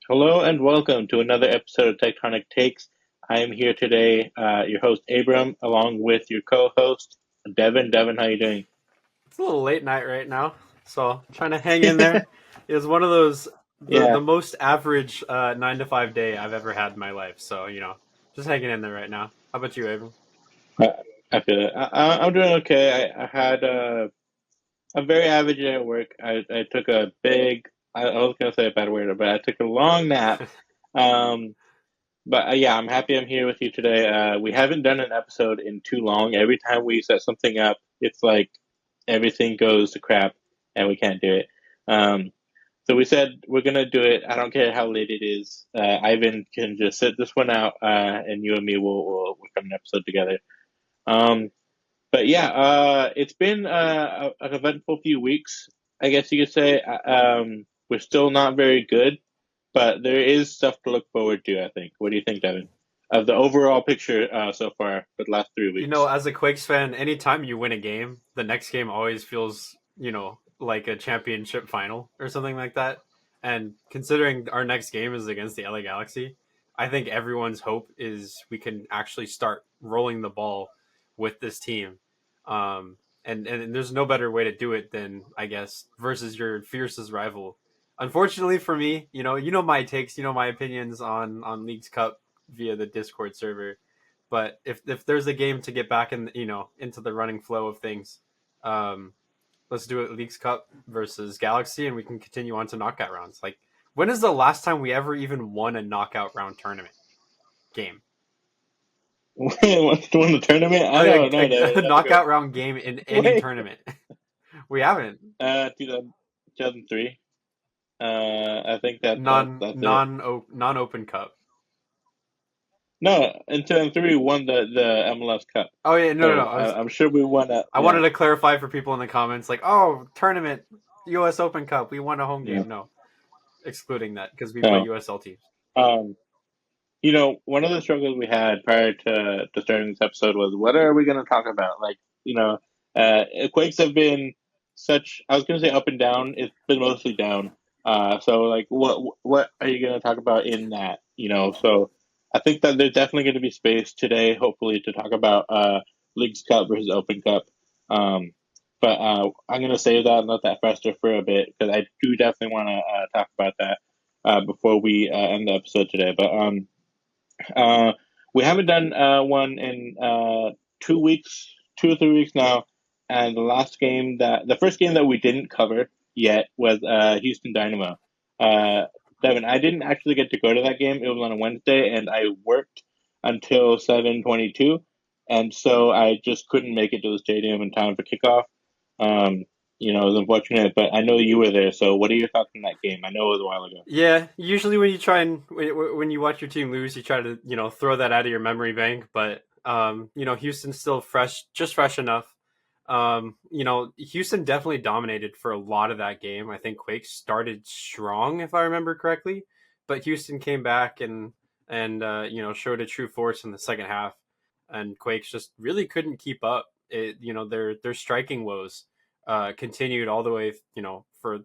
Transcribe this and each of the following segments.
Hello and welcome to another episode of Tectonic Takes. I am here today, your host Abram, along with your co-host Devon. Devon, how you doing? It's a little late night right now, so trying to hang in there. It was one of those the Yeah, most average 9 to 5 day I've ever had in my life. So just hanging in there right now. How about you, Abram? I, I feel it. I'm doing okay. I had a very average day at work. I took a big, I was gonna say a bad word, but I took a long nap. Um, but yeah, I'm happy I'm here with you today. We haven't done an episode in too long. Every time we set something up, it's like everything goes to crap and we can't do it. Um, So we said we're gonna do it. I don't care how late it is. Ivan can just sit this one out, and you and me will work on an episode together. Um, but yeah, it's been an eventful few weeks, I guess you could say. We're still not very good, but there is stuff to look forward to, I think. What do you think, Devin? Of the overall picture so far for the last 3 weeks? As a Quakes fan, anytime you win a game, the next game always feels like a championship final or something like that. And considering our next game is against the LA Galaxy, I think everyone's hope is we can actually start rolling the ball with this team. And there's no better way to do it than, I guess, versus your fiercest rival. Unfortunately for me, you know my takes, my opinions on Leagues Cup via the Discord server. But if there's a game to get back in, into the running flow of things, um, let's do it. Leagues Cup versus Galaxy, and we can continue on to knockout rounds. Like, when is the last time we ever even won a knockout round tournament game? What's to win the tournament? I don't Like know, Devin. a That's a good knockout round game in one. any tournament. We haven't. 2003. I think that's it. Non open cup. No, in 2003 we won the MLS Cup. Oh yeah, no. So I'm sure we won that. I wanted Yeah, to clarify for people in the comments, like, oh, tournament, U.S. Open Cup, we won a home yeah. game. No, excluding that because we play No. USL teams. Um, one of the struggles we had prior to starting this episode was what are we going to talk about? Like, Quakes have been such. I was going to say up and down. It's been mostly down. So like, what are you going to talk about in that? So I think that there's definitely going to be space today, hopefully, to talk about Leagues Cup versus Open Cup. Um, but I'm going to save that and let that fester for a bit because I do definitely want to talk about that before we end the episode today. But uh, we haven't done one in 2 weeks, 2 or 3 weeks now. And the first game that we didn't cover yet was Houston Dynamo. Uh, Devin, I didn't actually get to go to that game. It was on a Wednesday, and I worked until 7:22, and so I just couldn't make it to the stadium in time for kickoff. Um, it was unfortunate, but I know you were there. So, what are your thoughts on that game? I know it was a while ago. Yeah, usually when you try and when you watch your team lose, you try to throw that out of your memory bank. But Houston's still fresh, just fresh enough. Houston definitely dominated for a lot of that game. I think Quakes started strong, if I remember correctly, but Houston came back and showed a true force in the second half, and Quakes just really couldn't keep up. Their striking woes continued all the way, for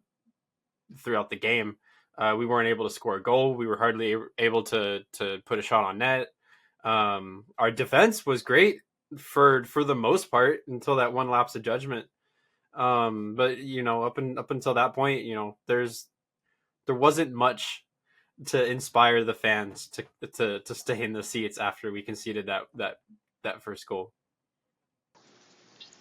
throughout the game. We weren't able to score a goal. We were hardly able to put a shot on net. Our defense was great for the most part until that one lapse of judgment. But up until that point, there wasn't much to inspire the fans to stay in the seats after we conceded that first goal.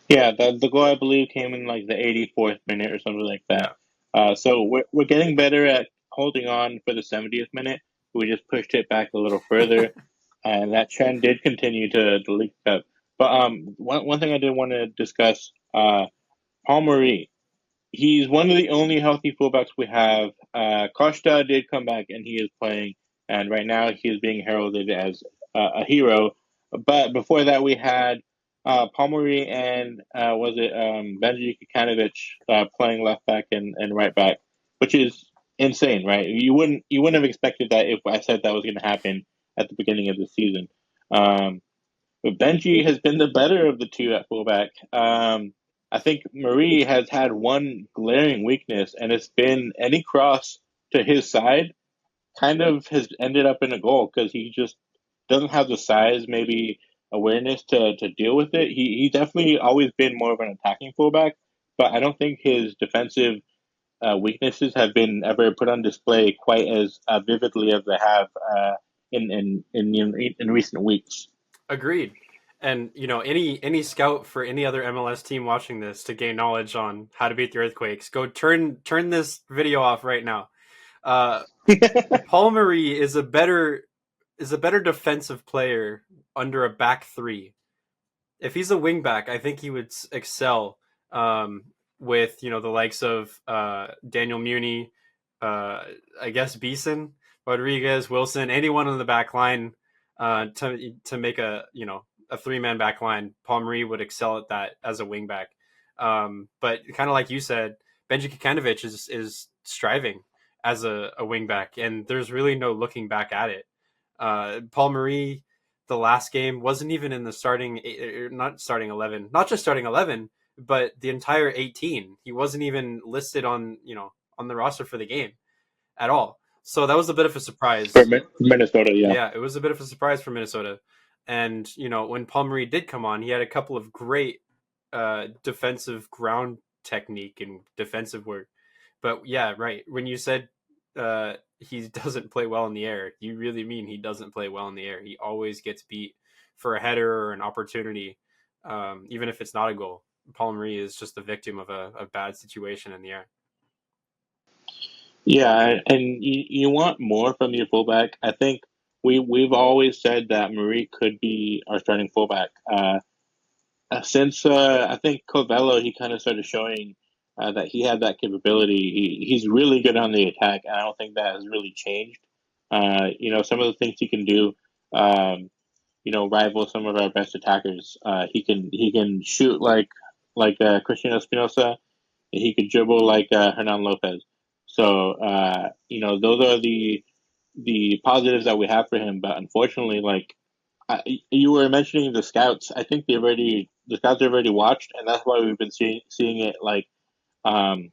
Yeah, the goal I believe came in like the 84th minute or something like that. Yeah. So we're getting better at holding on for the 70th minute. We just pushed it back a little further, and that trend did continue to the League Cup. But one thing I did want to discuss, Paul Marie. He's one of the only healthy fullbacks we have. Costa did come back and he is playing, and right now he is being heralded as a hero. But before that, we had Palmieri and was it Benji Kikanovic playing left back and right back, which is insane, right? You wouldn't have expected that if I said that was going to happen at the beginning of the season. Um, but Benji has been the better of the two at fullback. I think Marie has had one glaring weakness, and it's been any cross to his side. kind of has ended up in a goal because he just doesn't have the size, maybe awareness to deal with it. He definitely always been more of an attacking fullback, but I don't think his defensive weaknesses have been ever put on display quite as vividly as they have in recent weeks. Agreed. And any scout for any other MLS team watching this to gain knowledge on how to beat the Earthquakes, go turn this video off right now. Uh, Paul Marie is a better defensive player under a back three. If he's a wingback, I think he would excel with the likes of Daniel Muni, I guess Beeson, Rodriguez, Wilson, anyone on the back line to make a 3-man back line. Paul Marie would excel at that as a wingback. But kind of like you said, Benji Kikanovic is striving as a wingback, and there's really no looking back at it. Paul Marie, the last game, wasn't even in the not starting 11, not just starting 11, but the entire 18. He wasn't even listed on the roster for the game at all. So that was a bit of a For surprise. Minnesota, yeah. Yeah, it was a bit of a surprise for Minnesota. And when Paul Marie did come on, he had a couple of great defensive ground technique and defensive work. But yeah, right. When you said he doesn't play well in the air, you really mean he doesn't play well in the air. He always gets beat for a header or an opportunity, even if it's not a goal. Paul Marie is just the victim of a bad situation in the air. Yeah, and you want more from your fullback. I think we've always said that Marie could be our starting fullback. Since I think Covello, he kind of started showing that he had that capability. He's really good on the attack, and I don't think that has really changed. Some of the things he can do, um, rival some of our best attackers. He can shoot like Cristiano Espinosa. He could dribble like Hernan Lopez. So those are the positives that we have for him. But unfortunately, like you were mentioning the scouts, I think the scouts have already watched, and that's why we've been seeing it like um,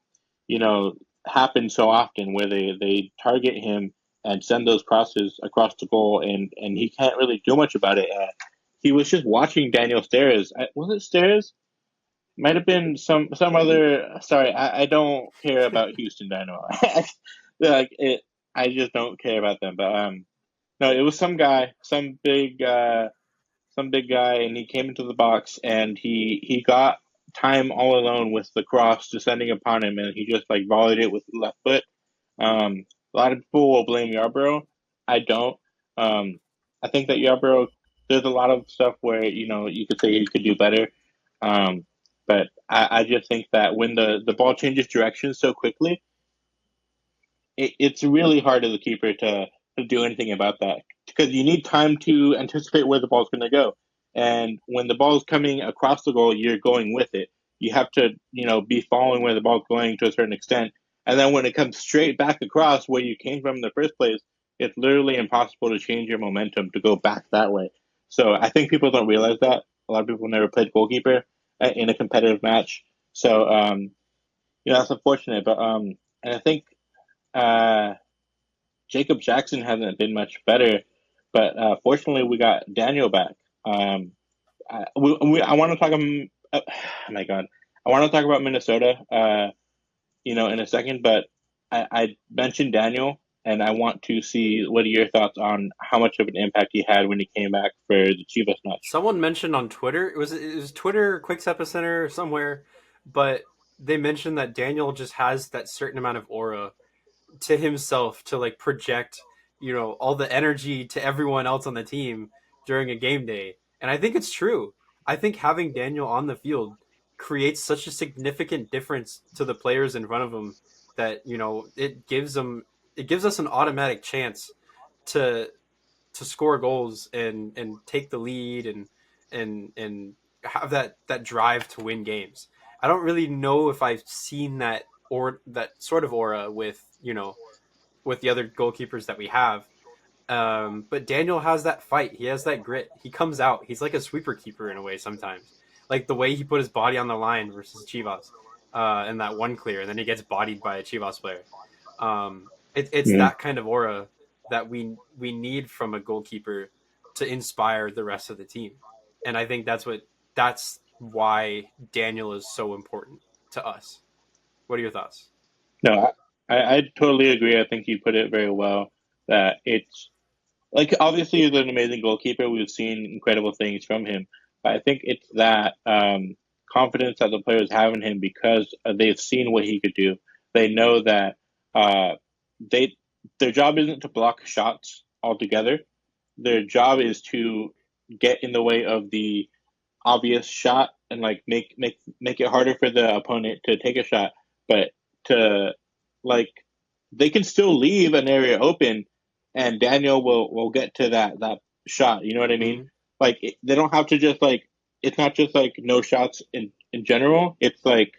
you know happen so often where they target him and send those crosses across the goal, and he can't really do much about it. He was just watching Daniel Steres. Was it Steres? Might have been some other. Sorry, I don't care about Houston Dynamo. Like it, I just don't care about them. But no, it was some guy, some big guy, and he came into the box and he got time all alone with the cross descending upon him, and he just like volleyed it with the left foot. A lot of people will blame Yarbrough. I don't. Um, I think that Yarbrough, there's a lot of stuff where you could say he could do better. Um, but I just think that when the ball changes direction so quickly, it's really hard as a keeper to do anything about that because you need time to anticipate where the ball's going to go. And when the ball's coming across the goal, you're going with it. You have to, be following where the ball's going to a certain extent. And then when it comes straight back across where you came from in the first place, it's literally impossible to change your momentum to go back that way. So I think people don't realize that. A lot of people never played goalkeeper in a competitive match. So, that's unfortunate. But and I think uh, Jacob Jackson hasn't been much better, but fortunately we got Daniel back. I want to talk. Oh my God, I want to talk about Minnesota. In a second, but I mentioned Daniel, and I want to see what are your thoughts on how much of an impact he had when he came back for the Chivas match. Someone mentioned on Twitter, it was Twitter, Quakes Epicenter, somewhere, but they mentioned that Daniel just has that certain amount of aura to himself to like project, all the energy to everyone else on the team during a game day. And I think it's true. I think having Daniel on the field creates such a significant difference to the players in front of him that, it gives us an automatic chance to score goals and take the lead and have that drive to win games. I don't really know if I've seen that or that sort of aura with the other goalkeepers that we have. But Daniel has that fight. He has that grit. He comes out. He's like a sweeper keeper in a way sometimes. Like the way he put his body on the line versus Chivas in that one clear, and then he gets bodied by a Chivas player. It's Mhm. that kind of aura that we need from a goalkeeper to inspire the rest of the team. And I think that's why Daniel is so important to us. What are your thoughts? No, I totally agree. I think you put it very well. That it's like obviously he's an amazing goalkeeper. We've seen incredible things from him, but I think it's that confidence that the players have in him because they've seen what he could do. They know that uh, they their job isn't to block shots altogether. Their job is to get in the way of the obvious shot and like make it harder for the opponent to take a shot, but to like they can still leave an area open, and Daniel will get to that shot. You know what I mean? Mm-hmm. Like they don't have to just like it's not just like no shots in general. It's like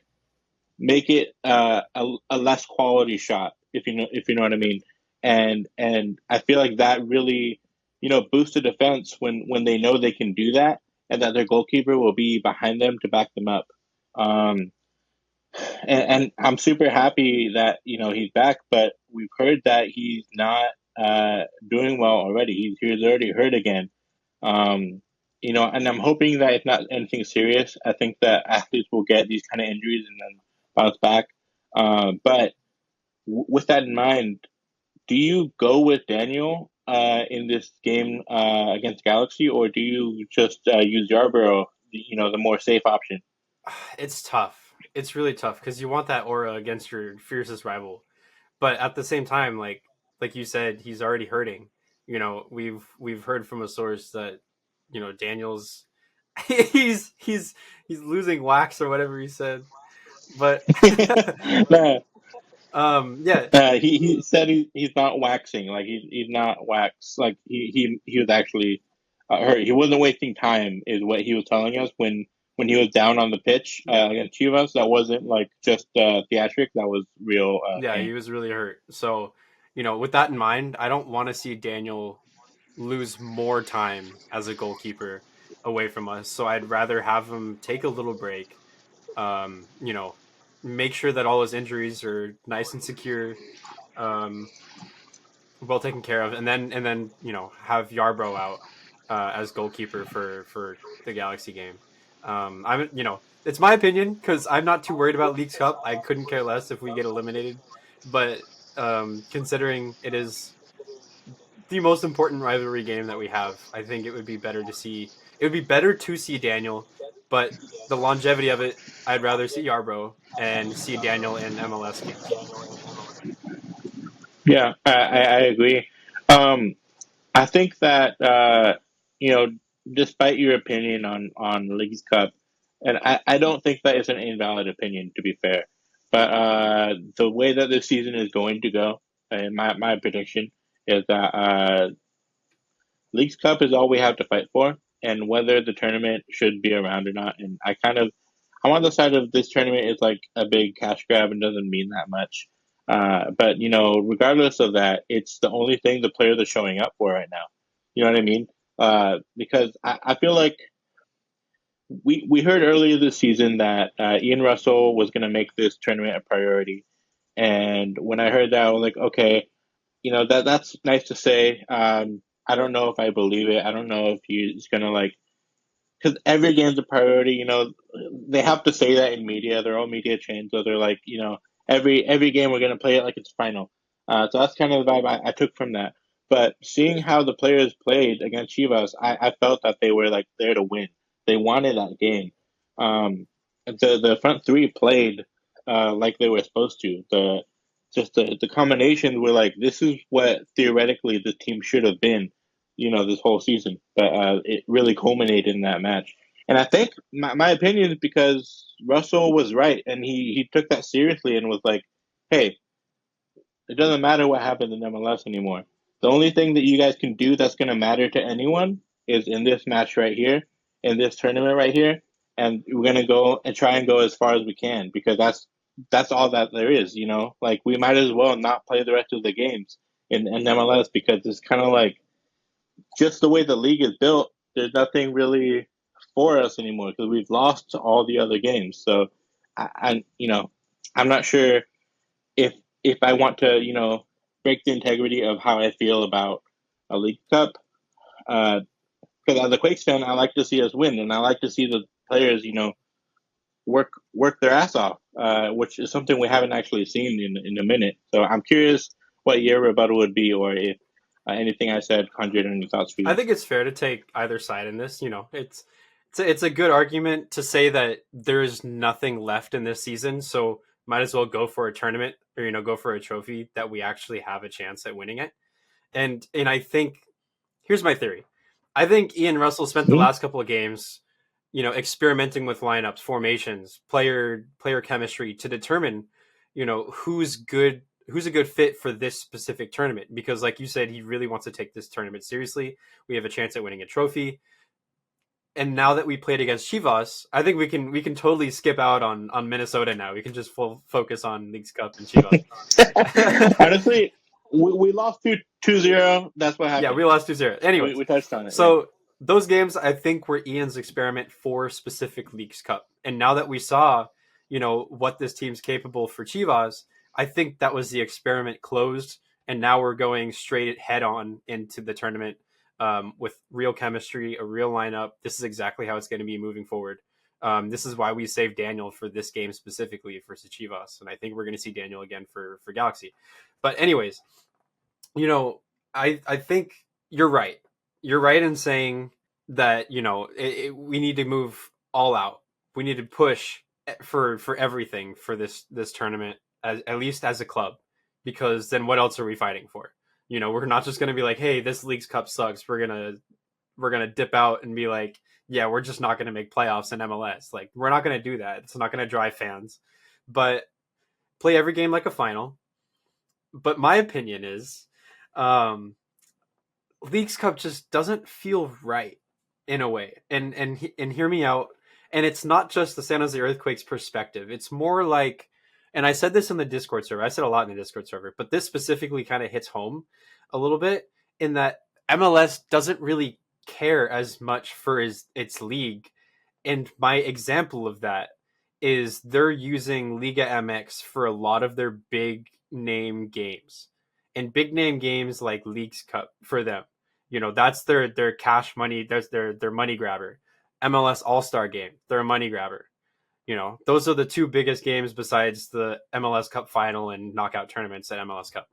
make it a less quality shot if you know what I mean. And I feel like that really boosts the defense when they know they can do that and that their goalkeeper will be behind them to back them up. Um, and I'm super happy that he's back, but we've heard that he's not doing well already. He's already hurt again. Um, and I'm hoping that it's not anything serious. I think that athletes will get these kind of injuries and then bounce back. But with that in mind, do you go with Daniel in this game against Galaxy, or do you just use Yarborough, the more safe option? It's tough. It's really tough because you want that aura against your fiercest rival, but at the same time, like you said, he's already hurting. We've heard from a source that Daniel's he's losing wax or whatever he said. But No, yeah, he said he's not waxing. Like he's not wax. Like he was actually hurt. He wasn't wasting time, is what he was telling us when he was down on the pitch yeah, against Chivas. That wasn't like just theatric. That was real yeah, pain. he was really hurt. So, with that in mind, I don't want to see Daniel lose more time as a goalkeeper away from us. So I'd rather have him take a little break. Um, you know, make sure that all his injuries are nice and secure, um, well taken care of, and then have Yarbrough out as goalkeeper for the Galaxy game. I'm it's my opinion because I'm not too worried about Leagues Cup. I couldn't care less if we get eliminated, but considering it is the most important rivalry game that we have, I think it would be better to see Daniel, but the longevity of it, I'd rather see Yarbrough and see Daniel in MLS games. Yeah, I agree. Um, I think that you know, despite your opinion on League's Cup, and I don't think that is an invalid opinion to be fair, but the way that this season is going to go, and my prediction is that League's Cup is all we have to fight for, and whether the tournament should be around or not. And I'm on the side of this tournament is like a big cash grab and doesn't mean that much. But regardless of that, it's the only thing the players are showing up for right now. You know what I mean? Because I feel like we heard earlier this season that Ian Russell was going to make this tournament a priority, and when I heard that, I was like, okay, that's nice to say. I don't know if I believe it. I don't know if he's gonna like because every game's a priority. They have to say that in media. Their own media chain, so they're like, every game we're gonna play it like it's final. So that's kind of the vibe I took from that. But seeing how the players played against Chivas, I felt that they were like there to win. They wanted that game. The front three played like they were supposed to. The combinations were like this is what theoretically the team should have been, this whole season. But it really culminated in that match. And I think my opinion is because Russell was right, and he took that seriously and was like, "Hey, it doesn't matter what happens in MLS anymore. The only thing that you guys can do that's going to matter to anyone is in this match right here, in this tournament right here, and we're going to go and try and go as far as we can because that's all that there is. Like we might as well not play the rest of the games in MLS because it's kind of like just the way the league is built. There's nothing really for us anymore because we've lost all the other games. So I'm not sure if if I want to, break the integrity of how I feel about a League Cup. Because as a Quakes fan, I like to see us win, and I like to see the players, work their ass off, which is something we haven't actually seen in a minute. So I'm curious what your rebuttal would be, or if anything I said conjured any thoughts for I you. think it's fair to take either side in this. It's a good argument to say that there's nothing left in this season, so might as well go for a tournament or go for a trophy that we actually have a chance at winning it. And I think here's my theory. I think Ian Russell spent the Hmm. last couple of games, experimenting with lineups, formations, player chemistry to determine, who's a good fit for this specific tournament. Because, like you said, he really wants to take this tournament seriously. We have a chance at winning a trophy. And now that we played against Chivas, I think we can totally skip out on Minnesota now. We can just full focus on Leagues Cup and Chivas. Honestly, we lost 2-0. That's what Yeah, happened. we lost 2-0. We, Anyways, we touched on it. Yeah. so those games I think were Ian's experiment for specific Leagues Cup. And now that we saw, what this team's capable for Chivas, I think that was the experiment closed. And now we're going straight head on into the tournament, with real chemistry, a real lineup. This is exactly how it's going to be moving forward. This is why we saved Daniel for this game specifically for Chivas. And I think we're going to see Daniel again for Galaxy. But anyways, you know, I think you're right. You're right in saying that we need to move all out. We need to push for everything for this tournament, at least as a club, because then what else are we fighting for? We're not just going to be like, hey, this League's Cup sucks. We're gonna dip out and be like, yeah, we're just not going to make playoffs in MLS. Like, we're not going to do that. It's not going to drive fans. But play every game like a final. But my opinion is, um, Leagues Cup just doesn't feel right in a way. And hear me out. And it's not just the San Jose Earthquakes perspective. It's more like, and I said this in the Discord server. I said a lot in the Discord server, but this specifically kind of hits home a little bit in that MLS doesn't really care as much for its league. And my example of that is they're using Liga MX for a lot of their big name games. And big name games like Leagues Cup for them. That's their cash money, that's their money grabber. MLS All-Star game, they're a money grabber. Those are the two biggest games besides the MLS Cup final and knockout tournaments at MLS Cup.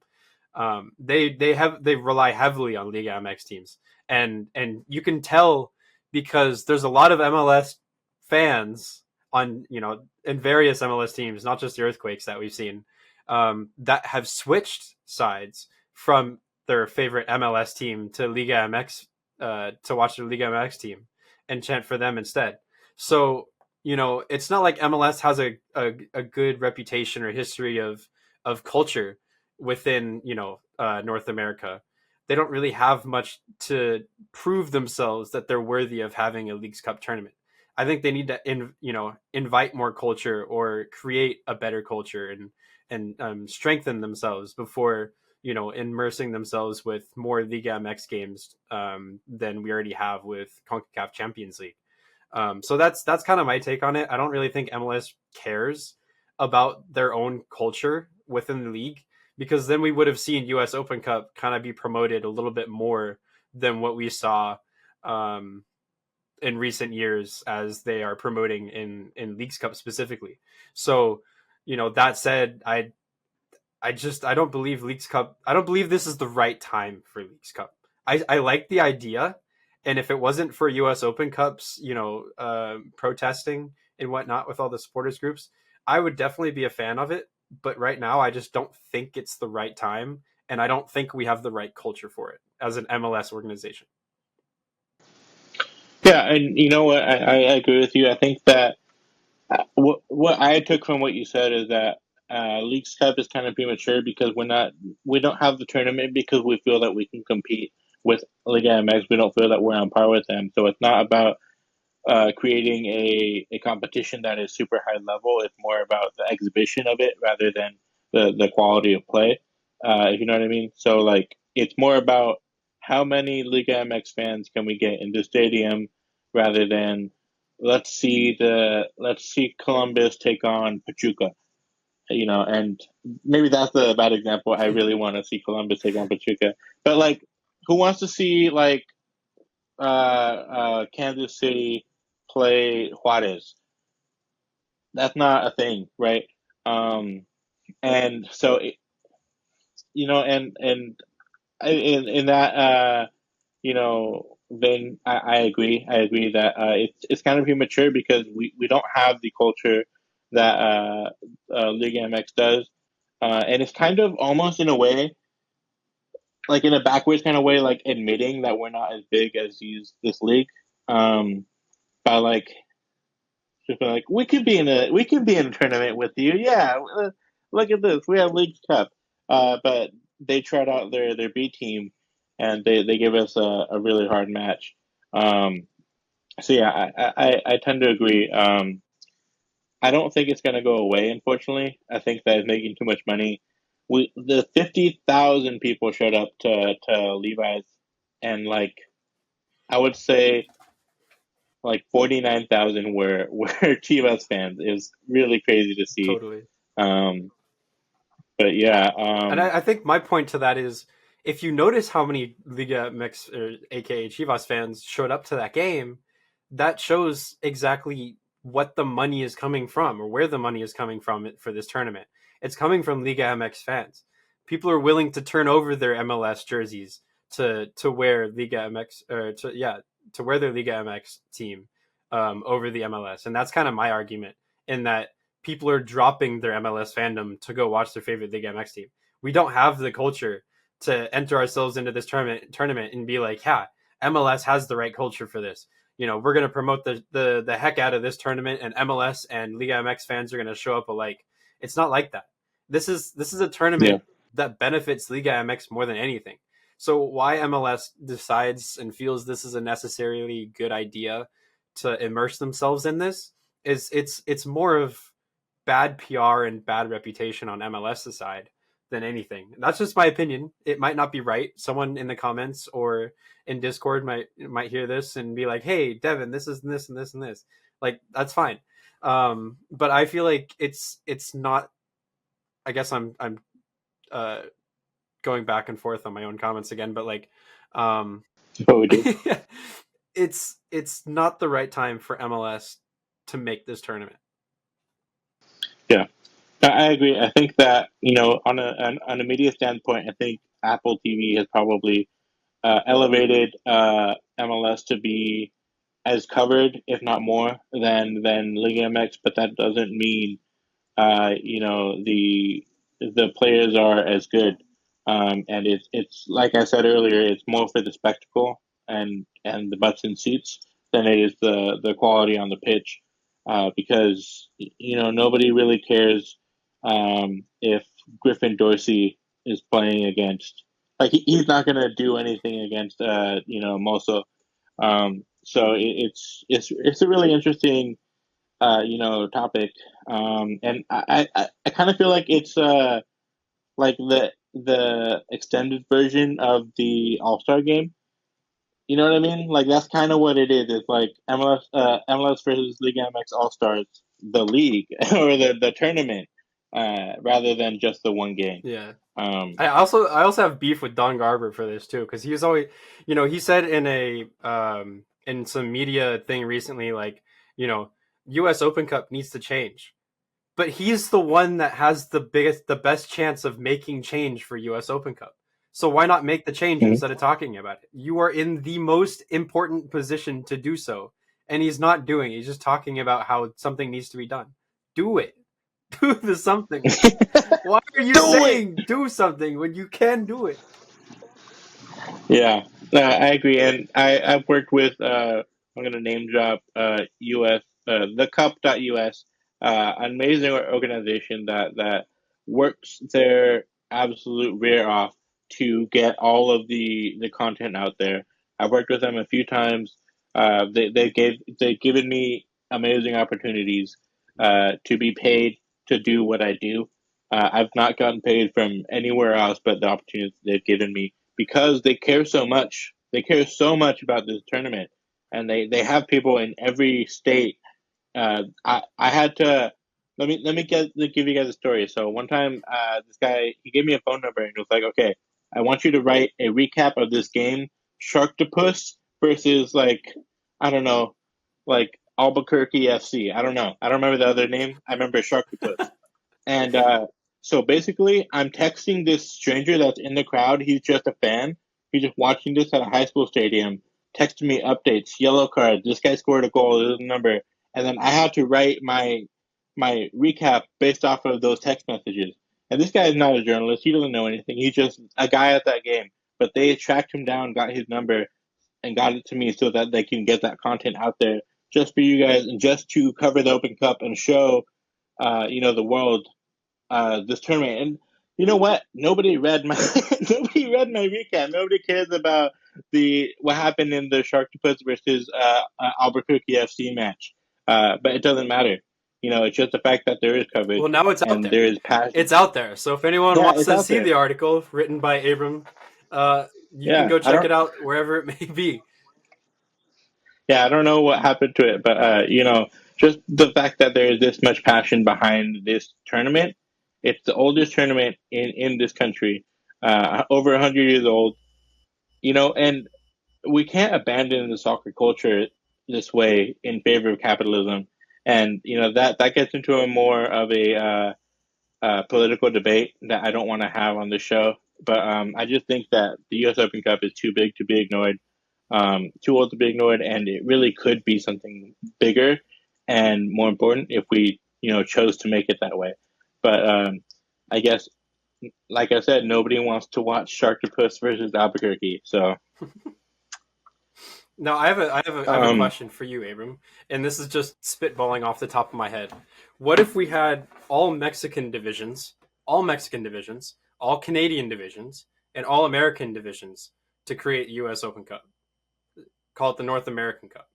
They rely heavily on Liga MX teams, and you can tell because there's a lot of MLS fans on in various MLS teams, not just the Earthquakes that we've seen, that have switched sides from their favorite MLS team to Liga MX, to watch the Liga MX team and chant for them instead. So it's not like MLS has a good reputation or history of culture within North America. They don't really have much to prove themselves that they're worthy of having a Leagues Cup tournament. I think they need to invite more culture or create a better culture and strengthen themselves before immersing themselves with more Liga MX games, than we already have with CONCACAF Champions League. So that's kind of my take on it. I don't really think MLS cares about their own culture within the league, because then we would have seen US Open Cup kind of be promoted a little bit more than what we saw, in recent years as they are promoting in Leagues Cup specifically. So, that said, I don't believe Leagues Cup. I don't believe this is the right time for Leagues Cup. I like the idea, and if it wasn't for U.S. Open Cups, protesting and whatnot with all the supporters groups, I would definitely be a fan of it. But right now, I just don't think it's the right time, and I don't think we have the right culture for it as an MLS organization. Yeah, and you know what? I agree with you. I think that what I took from what you said is that Leagues Cup is kind of premature because we don't have the tournament because we feel that we can compete with Liga MX. We don't feel that we're on par with them. So it's not about creating a competition that is super high level. It's more about the exhibition of it rather than the quality of play. If you know what I mean. So like it's more about how many Liga MX fans can we get in the stadium rather than let's see Columbus take on Pachuca and maybe that's the bad example. I really want to see Columbus take on Pachuca, but like, who wants to see like Kansas City play Juarez? That's not a thing, right? Um, and so and in that vein, I agree. I agree that it's kind of premature because we don't have the culture that Liga MX does, and it's kind of almost in a way, like in a backwards kind of way, like admitting that we're not as big as this league, um, by like just being like we could be in a tournament with you, yeah. Look at this, we have League Cup, but they tried out their B team, and they give us a really hard match. Um, so yeah, I tend to agree. I don't think it's going to go away. Unfortunately, I think that it's making too much money. The 50,000 people showed up to Levi's, and like I would say, like 49,000 were Chivas fans. It was really crazy to see. Totally. Um, but yeah, And I think my point to that is, if you notice how many Liga MX, or aka Chivas fans, showed up to that game, that shows exactly what the money is coming from, or where the money is coming from for this tournament. It's coming from Liga MX fans. People are willing to turn over their MLS jerseys to wear Liga MX, or to wear their Liga MX team over the MLS, and that's kind of my argument, in that people are dropping their MLS fandom to go watch their favorite Liga MX team. We don't have the culture to enter ourselves into this tournament and be like, yeah, MLS has the right culture for this. We're going to promote the heck out of this tournament, and MLS and Liga MX fans are going to show up alike. It's not like that. This is a yeah, tournament that benefits Liga MX more than anything. So why MLS decides and feels this is a necessarily good idea to immerse themselves in this is it's more of bad PR and bad reputation on MLS's side than anything. That's just my opinion. It might not be right. Someone in the comments or in Discord might hear this and be like, "Hey, Devin, this is this and this and this." Like, that's fine. But I feel like it's not. I guess I'm uh, going back and forth on my own comments again, but like, um, what we do. it's not the right time for MLS to make this tournament. Yeah, I agree. I think that on a media standpoint, I think Apple TV has probably elevated MLS to be as covered, if not more, than Liga MX. But that doesn't mean the players are as good. And it's like I said earlier, it's more for the spectacle and the butts and seats than it is the quality on the pitch. Because nobody really cares if Griffin Dorsey is playing against, like, he's not going to do anything against Moso. So it's a really interesting topic. And I kind of feel like it's like the extended version of the All Star game. You know what I mean? Like, that's kind of what it is. It's like MLS versus League MX All Stars, the league or the tournament, rather than just the one game. Yeah. Um, I also have beef with Don Garber for this too, because he was always, he said in some media thing recently, like, U.S. Open Cup needs to change, but he's the one that has the best chance of making change for U.S. Open Cup. So why not make the change mhm. instead of talking about it? You are in the most important position to do so, and he's not doing it. He's just talking about how something needs to be done. Do it. Do the something. Why are you Do it. saying do something when you can do it? Yeah, I agree, and I've worked with I'm gonna name drop US the Cup.us, an amazing organization that works their absolute rear off to get all of the content out there. I've worked with them a few times. They've given me amazing opportunities to be paid to do what I do. I've not gotten paid from anywhere else but the opportunities they've given me because they care so much. They care so much about this tournament, and they have people in every state. I had to. give you guys a story. So one time, this guy he gave me a phone number and he was like, "Okay, I want you to write a recap of this game, Sharktopus versus like I don't know, like Albuquerque FC. I don't know. I don't remember the other name. I remember Sharktopus." And so basically, I'm texting this stranger that's in the crowd. He's just a fan. He's just watching this at a high school stadium, texting me updates, yellow card. This guy scored a goal. This is the number, and then I had to write my recap based off of those text messages. And this guy is not a journalist. He doesn't know anything. He's just a guy at that game. But they tracked him down, got his number, and got it to me so that they can get that content out there just for you guys and just to cover the Open Cup and show, the world this tournament. And you know what? Nobody read my nobody read my recap. Nobody cares about the what happened in the Sharktopus versus Albuquerque FC match. But it doesn't matter. It's just the fact that there is coverage Well, now it's out and there. there is passion. It's out there. So if anyone Yeah, wants it's to out see there. the article written by Abram, you can Yeah, go I check don't. it out wherever it may be. Yeah, I don't know what happened to it, but just the fact that there is this much passion behind this tournament. It's the oldest tournament in this country, over 100 years old. And we can't abandon the soccer culture this way in favor of capitalism, and that gets into a more of a political debate that I don't want to have on the show. But I just think that the U.S. Open Cup is too big to be ignored, too old to be ignored, and it really could be something bigger and more important if we chose to make it that way. But I guess, like I said, nobody wants to watch Sharktopus versus Albuquerque, so. Now I have a Um, question for you, Abram, and this is just spitballing off the top of my head. What if we had all Mexican divisions, all Canadian divisions, and all American divisions to create U.S. Open Cup? Call it the North American Cup.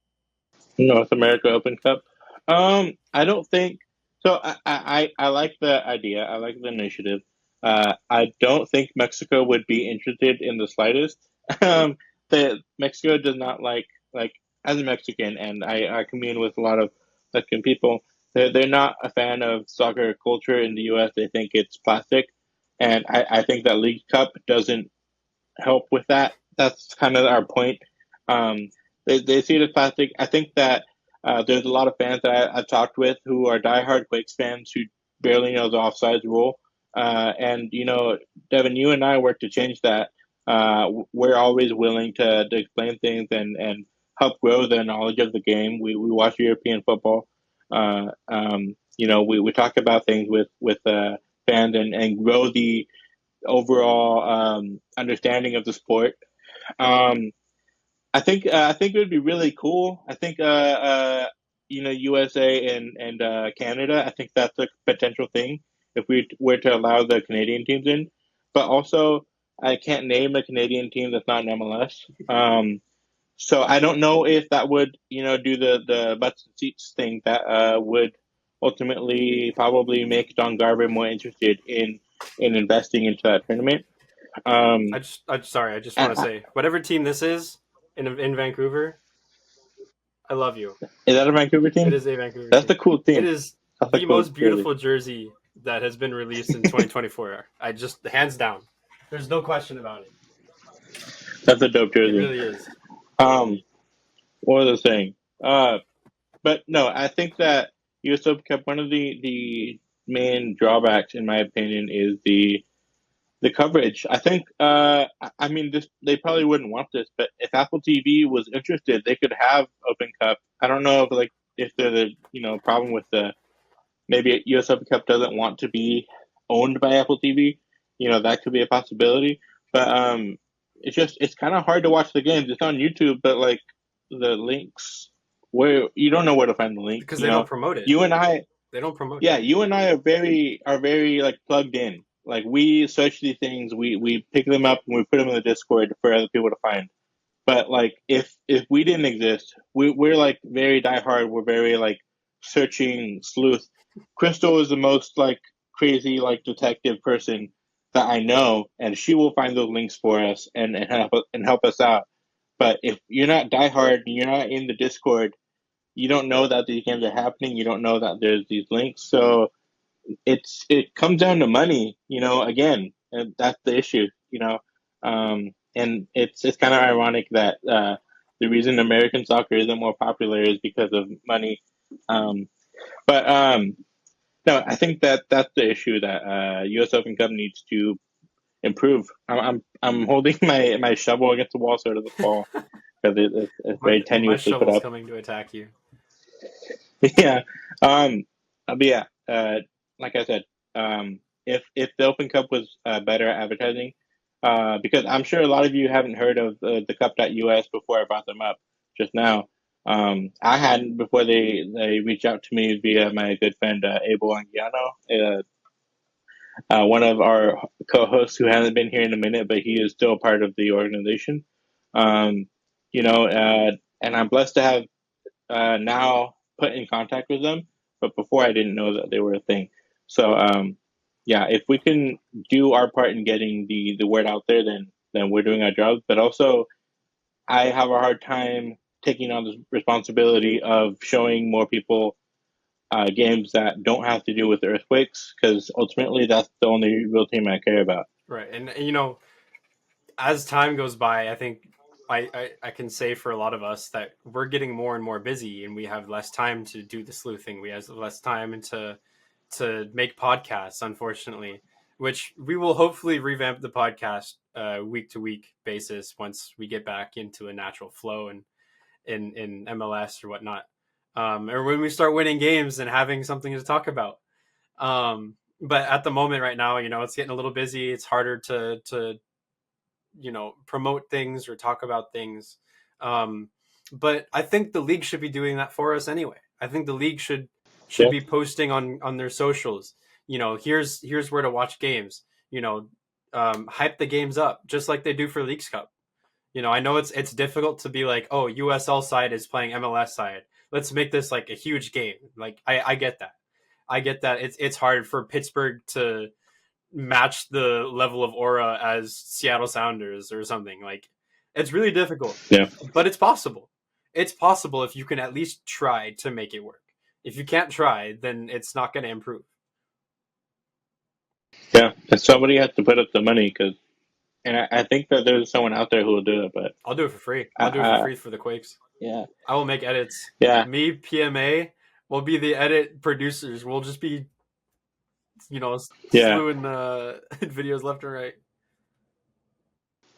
North America Open Cup. I don't think so. I like the idea. I like the initiative. I don't think Mexico would be interested in the slightest. Um, Mexico does not like as a Mexican, and I commune with a lot of Mexican people. They're not a fan of soccer culture in the U.S. They think it's plastic, and I think that League Cup doesn't help with that. That's kind of our point. Um, they see it as plastic. I think that there's a lot of fans that I've talked with who are diehard Quakes fans who barely know the offsides rule. And Devin, you and I work to change that. We're always willing to explain things and help grow the knowledge of the game. We watch European football. We talk about things with fans and grow the overall understanding of the sport. Um, I think it would be really cool. I think USA and Canada. I think that's a potential thing if we were to allow the Canadian teams in. But also, I can't name a Canadian team that's not an MLS. So I don't know if that would do the butts and seats thing that would ultimately probably make Don Garber more interested in investing into that tournament. Um, I just want to I, say, whatever team this is in Vancouver, I love you. Is that a Vancouver It team? is a Vancouver That's team. a cool It team. is That's a the cool most jersey. beautiful jersey that has been released in 2024. I just hands down. There's no question about it. That's a dope It jersey. really is. Um, what was I saying? But no, I think that US Open Cup, one of the main drawbacks, in my opinion, is the coverage. I think, I mean, this they probably wouldn't want this, but if Apple TV was interested, they could have Open Cup. I don't know if there's a problem with the maybe US Open Cup doesn't want to be owned by Apple TV. That could be a possibility. But it's kind of hard to watch the games. It's on YouTube, but like the links where you don't know where to find the link. Because they don't promote it. You and I, They don't promote it. yeah, you and I are very like plugged in. Like we search these things, we pick them up and we put them in the Discord for other people to find. But like if we didn't exist, we're like very diehard. We're very like searching sleuth. Crystal is the most like crazy like detective person that I know, and she will find those links for us and help us out. But if you're not diehard and you're not in the Discord, you don't know that these games are happening. You don't know that there's these links. So it comes down to money, again, and that's the issue, and it's kind of ironic that the reason American soccer isn't more popular is because of money. Um, but no, I think that that's the issue that U.S. Open Cup needs to improve. I'm holding my shovel against the wall so it doesn't fall because it's my very my tenuously put shovel's up. coming to attack you. Yeah. But yeah, like I said, if the Open Cup was better at advertising, because I'm sure a lot of you haven't heard of the Cup.us before I brought them up just now. I hadn't before they reached out to me via my good friend Abel Anguiano, one of our co-hosts who hasn't been here in a minute, but he is still part of the organization. Um, and I'm blessed to have now put in contact with them, but before I didn't know that they were a thing. So yeah, if we can do our part in getting the word out there, then we're doing our job. But also, I have a hard time taking on the responsibility of showing more people games that don't have to do with earthquakes, because ultimately that's the only real team I care about. Right, and as time goes by, I think I can say for a lot of us that we're getting more and more busy, and we have less time to do the sleuthing. We have less time to make podcasts, unfortunately, which we will hopefully revamp the podcast week to week basis once we get back into a natural flow and in MLS or whatnot, or when we start winning games and having something to talk about. But at the moment, right now, it's getting a little busy. It's harder to promote things or talk about things. Um, but I think the league should be doing that for us anyway. I think the league should Yeah, be posting on their socials. Here's where to watch games. Hype the games up just like they do for Leagues Cup. I know it's difficult to be like, oh, USL side is playing MLS side. Let's make this like a huge game. Like I get that. I get that. It's hard for Pittsburgh to match the level of aura as Seattle Sounders or something. Like it's really difficult, yeah, but it's possible. It's possible if you can at least try to make it work. If you can't try, then it's not going to improve. yeah. And somebody has to put up the money, and I think that there's someone out there who will do it, but I'll do it for free. I'll do it for I, free for the Quakes. yeah, I will make edits. yeah, Me, PMA, will be the edit producers. We'll just be, yeah. slewing videos left and right.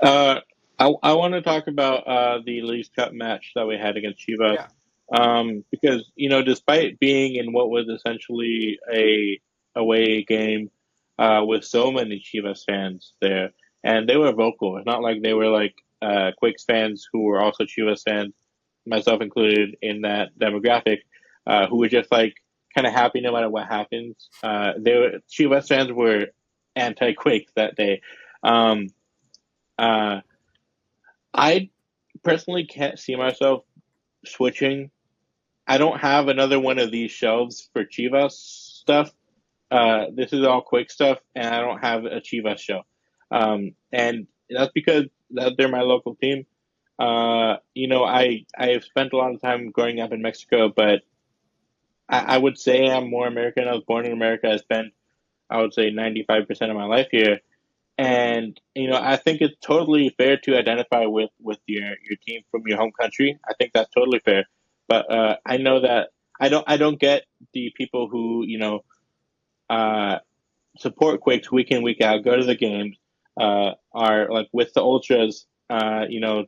Uh, I want to talk about the Leagues Cup match that we had against Chivas, Yeah. because despite being in what was essentially a away game, with so many Chivas fans there, and they were vocal. It's not like they were like Quakes fans who were also Chivas fans, myself included in that demographic, who were just like kind of happy no matter what happens. Chivas fans were anti Quakes that day. Um, uh, I personally can't see myself switching. I don't have another one of these shelves for Chivas stuff. This is all quick stuff, and I don't have a Chivas show. And that's because they're my local team. I have spent a lot of time growing up in Mexico, but I would say I'm more American. I was born in America. I spent, I would say, 95% of my life here. And I think it's totally fair to identify with your team from your home country. I think that's totally fair. But I know that I don't get the people who uh, support Quakes week in week out, go to the games, are like with the ultras,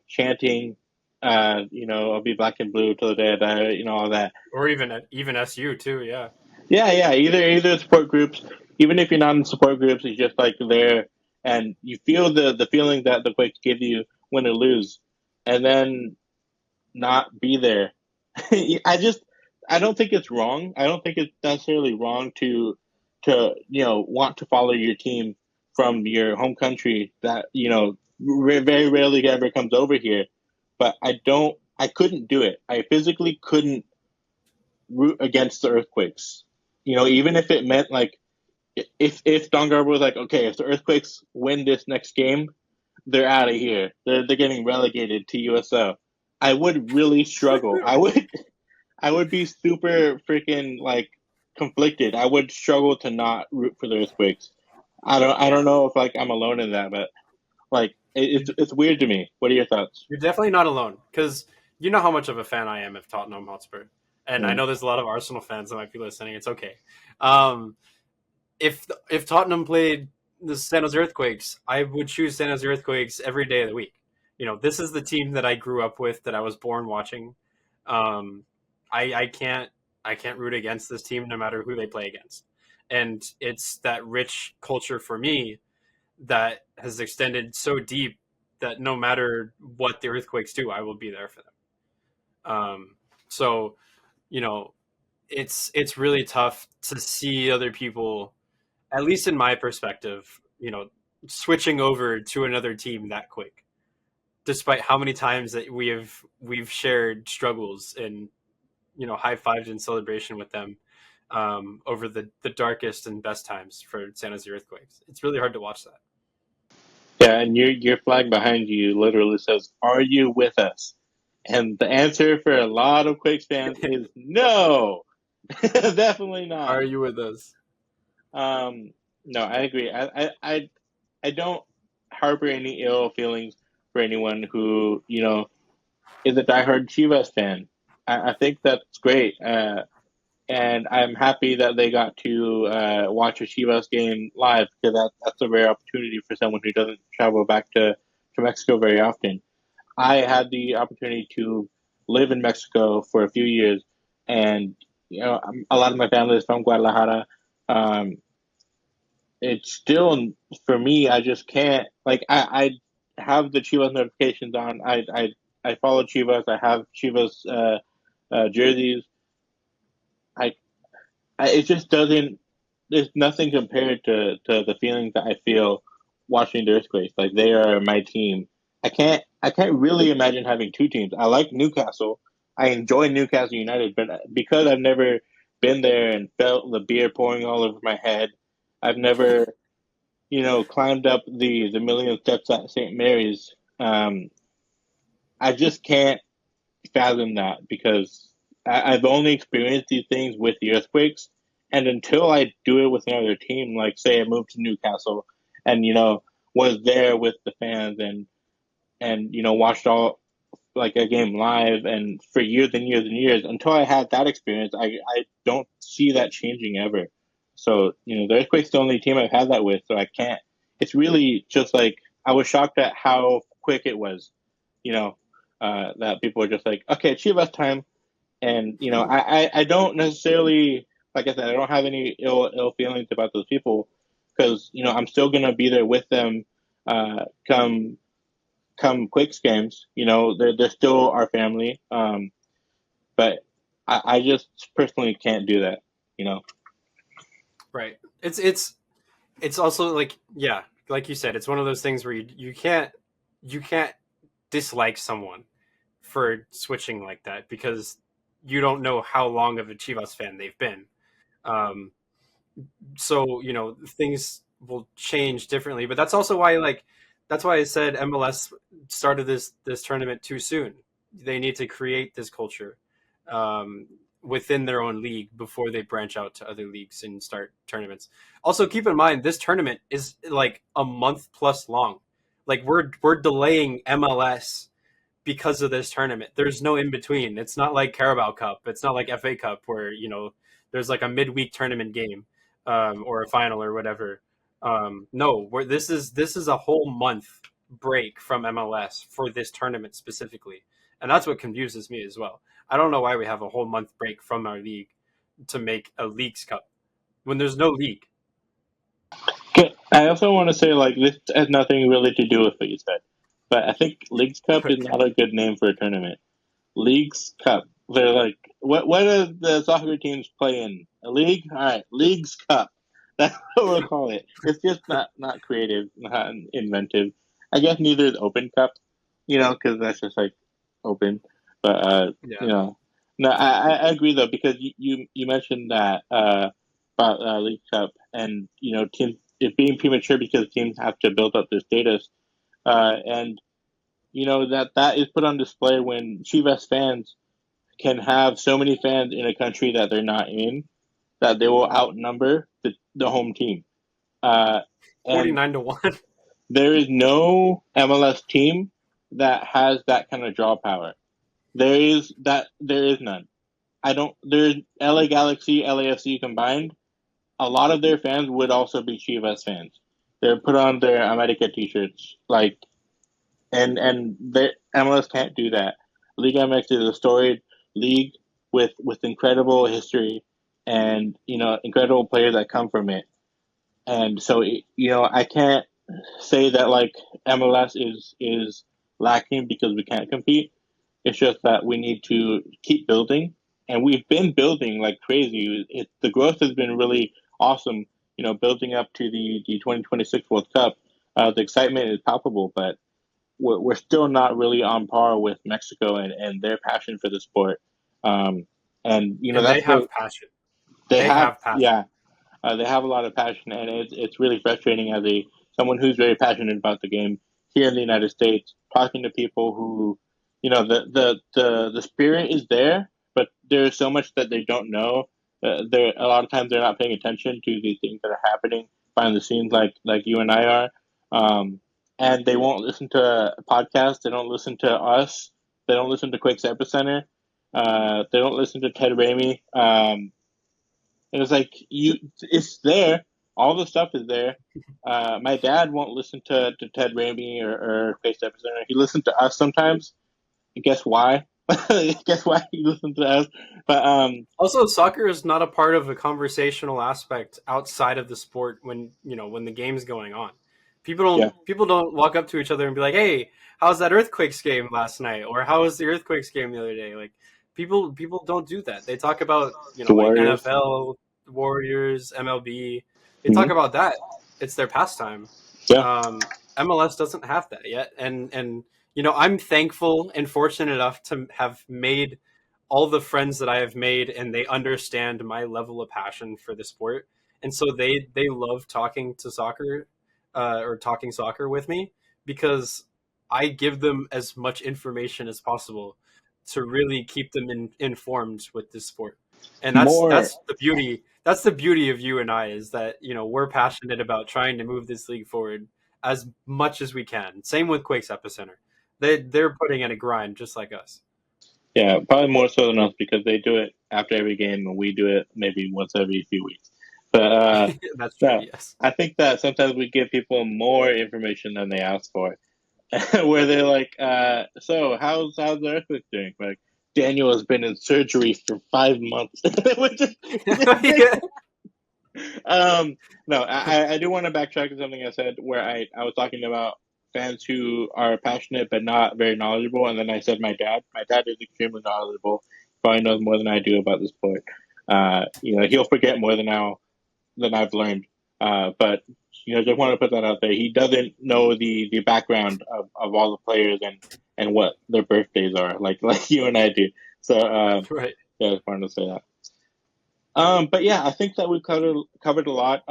chanting, I'll be black and blue till the day I die, all that. Or even SU too. Yeah. Yeah, yeah. Either support groups, even if you're not in support groups, it's just like there, and you feel the feeling that the Quakes give you when they lose, and then not be there. I don't think it's wrong. I don't think it's necessarily wrong to want to follow your team from your home country that very rarely ever comes over here. But I couldn't do it. I physically couldn't root against the Earthquakes. Even if it meant like if Don Garber was like, okay, if the Earthquakes win this next game, they're out of here. They're getting relegated to USL. I would really struggle. I would be super freaking like conflicted. I would struggle to not root for the Earthquakes. I don't know if like I'm alone in that, but like it's weird to me. What are your thoughts? You're definitely not alone because you know how much of a fan I am of Tottenham Hotspur, and I Mm. know there's a lot of Arsenal fans that might be listening. It's okay. Um, if Tottenham played the San Jose Earthquakes, I would choose San Jose Earthquakes every day of the week. You know, this is the team that I grew up with, that I was born watching. Um, I can't root against this team no matter who they play against, and it's that rich culture for me that has extended so deep that no matter what the Earthquakes do, I will be there for them. So you know, it's really tough to see other people, at least in my perspective, switching over to another team that quick, despite how many times that we've shared struggles and high fived in celebration with them over the darkest and best times for San Jose Earthquakes. It's really hard to watch that. Yeah, and your flag behind you literally says, "Are you with us?" And the answer for a lot of Quakes fans is no, definitely not. Are you with us? Um, no, I agree. I don't harbor any ill feelings for anyone who is a diehard Chivas fan. I think that's great. And I'm happy that they got to watch a Chivas game live because that's a rare opportunity for someone who doesn't travel back to Mexico very often. I had the opportunity to live in Mexico for a few years, and a lot of my family is from Guadalajara. Um, it's still for me. I just can't like I have the Chivas notifications on. I follow Chivas. I have Chivas jerseys. I it just doesn't. There's nothing compared to the feelings that I feel watching the Earthquakes. Like they are my team. I can't really imagine having two teams. I like Newcastle. I enjoy Newcastle United, but because I've never been there and felt the beer pouring all over my head, I've never climbed up the million steps at St. Mary's. I just can't fathom that because I've only experienced these things with the earthquakes, and until I do it with another team, like say I moved to Newcastle, and was there with the fans and watched all like a game live and for years and years and years until I had that experience, I don't see that changing ever. So the earthquake's the only team I've had that with, so I can't. It's really just like I was shocked at how quick it was. You know, that people were just like, okay, Chivas time, and I don't necessarily, like I said, I don't have any ill feelings about those people because I'm still gonna be there with them come Quakes games. They're still our family. But I just personally can't do that. You know. Right. It's also like, yeah, like you said, it's one of those things where you can't dislike someone for switching like that because you don't know how long of a Chivas fan they've been. Um, so things will change differently, but that's also why, like, that's why I said MLS started this tournament too soon. They need to create this culture um, within their own league before they branch out to other leagues and start tournaments. Also, keep in mind this tournament is like a month plus long. Like we're delaying MLS because of this tournament. There's no in between. It's not like Carabao Cup. It's not like FA Cup where there's like a midweek tournament game or a final or whatever. No, where this is a whole month break from MLS for this tournament specifically, and that's what confuses me as well. I don't know why we have a whole month break from our league to make a Leagues Cup when there's no league. Okay, I also want to say like this has nothing really to do with what you said, but I think Leagues Cup is not a good name for a tournament. Leagues Cup. They're like, what do the soccer teams play in? A league? All right, Leagues Cup. That's what we'll call it. It's just not creative, not inventive. I guess neither is Open Cup, because that's just like open. But Yeah, no, I agree though because you mentioned that about League Cup and teams it being premature because teams have to build up their status, and that is put on display when Chivas fans can have so many fans in a country that they're not in that they will outnumber the home team. Uh, and 49-1. there is no MLS team that has that kind of draw power. There is none. I don't. There's LA Galaxy, LAFC combined. A lot of their fans would also be Chivas fans. They're put on their America t-shirts, like, and the MLS can't do that. Liga MX is a storied league with incredible history, and incredible players that come from it. And so I can't say that like MLS is lacking because we can't compete. It's just that we need to keep building, and we've been building like crazy. The growth has been really awesome. Building up to the 2026 World Cup, the excitement is palpable, but we're still not really on par with Mexico and their passion for the sport. Um, and And they that's the have passion. they They have, have passion. yeah, they have a lot of passion, and it's really frustrating as a someone who's very passionate about the game here in the United States, talking to people who, the spirit is there, but there's so much that they don't know. There a lot of times they're not paying attention to the things that are happening behind the scenes, like you and I are, and they won't listen to podcasts. They don't listen to us. They don't listen to Quakes Epicenter. They don't listen to Ted Ramey. And it's like it's there. All the stuff is there. My dad won't listen to Ted Ramey or Face Epicenter. He listens to us sometimes. Guess why? Guess why he listens to us? But Also, soccer is not a part of a conversational aspect outside of the sport when the game's going on. yeah, People don't walk up to each other and be like, "Hey, how's that Earthquakes game last night?" or "How was the Earthquakes game the other day?" Like people don't do that. They talk about the like Warriors. NFL, Warriors, MLB. They talk Mm-hmm. about that. It's their pastime. Yeah, Um, MLS doesn't have that yet, and I'm thankful and fortunate enough to have made all the friends that I have made, and they understand my level of passion for the sport, and so they love talking to soccer, or talking soccer with me, because I give them as much information as possible to really keep them informed with this sport, and that's more. that's the beauty. That's the beauty of you and I, is that we're passionate about trying to move this league forward as much as we can. Same with Quakes Epicenter. They're putting in a grind just like us. Yeah, probably more so than us because they do it after every game, and we do it maybe once every few weeks. But That's true. no, Yes. I think that sometimes we give people more information than they ask for. Where they're like, so how's the earthquake doing? Like, Daniel has been in surgery for 5 months. Which is Yeah. um, no, I do want to backtrack to something I said where I was talking about fans who are passionate but not very knowledgeable, and then I said my dad. My dad is extremely knowledgeable, probably knows more than I do about the sport. He'll forget more than I've learned. But just want to put that out there. He doesn't know the background of all the players and what their birthdays are, like you and I do. So Right. yeah, I just wanted to say that. But yeah, I think that we've covered a lot.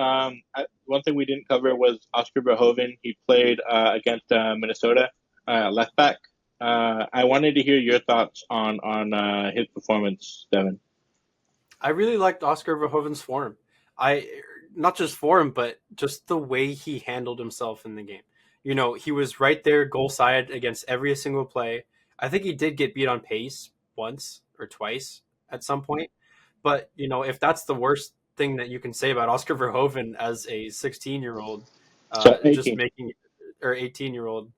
One thing we didn't cover was Oscar Verhoeven. He played against Minnesota, left back. I wanted to hear your thoughts on his performance, Devin. I really liked Oscar Verhoeven's form. I Not just form, but just the way he handled himself in the game. He was right there, goal side against every single play. I think he did get beat on pace once or twice at some point. But if that's the worst thing that you can say about Oscar Verhoeven as a 16-year-old, So just 18. making or 18-year-old,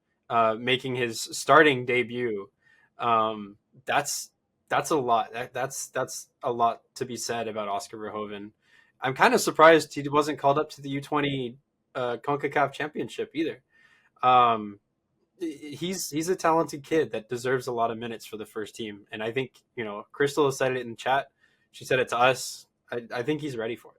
making his starting debut, um, that's that's a lot. That's a lot to be said about Oscar Verhoeven. I'm kind of surprised he wasn't called up to the U20 Concacaf Championship either. Um, he's a talented kid that deserves a lot of minutes for the first team, and I think Crystal has said it in chat. She said it to us. I think he's ready for it.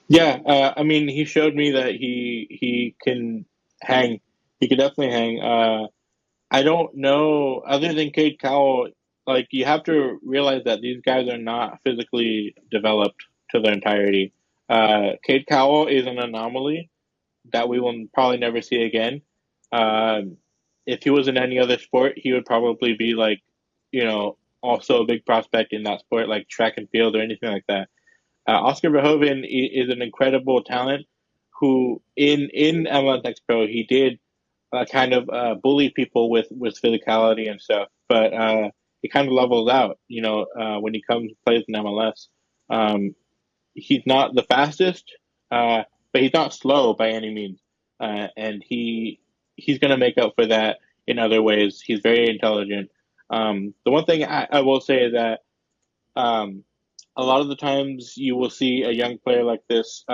Yeah, I mean, he showed me that he can hang. He can definitely hang. I don't know, other than Cade Cowell, like you have to realize that these guys are not physically developed to their entirety. Cade Cowell is an anomaly that we will probably never see again. Um, if he was in any other sport, he would probably be like, you know, also a big prospect in that sport, like track and field or anything like that. Oscar Verhoeven is an incredible talent who, in MLS Next Pro, he did kind of bully people with physicality and stuff, but it kind of levels out. When he comes plays in MLS, um, he's not the fastest, but he's not slow by any means, and he's going to make up for that in other ways. He's very intelligent. The one thing I will say is that um, a lot of the times you will see a young player like this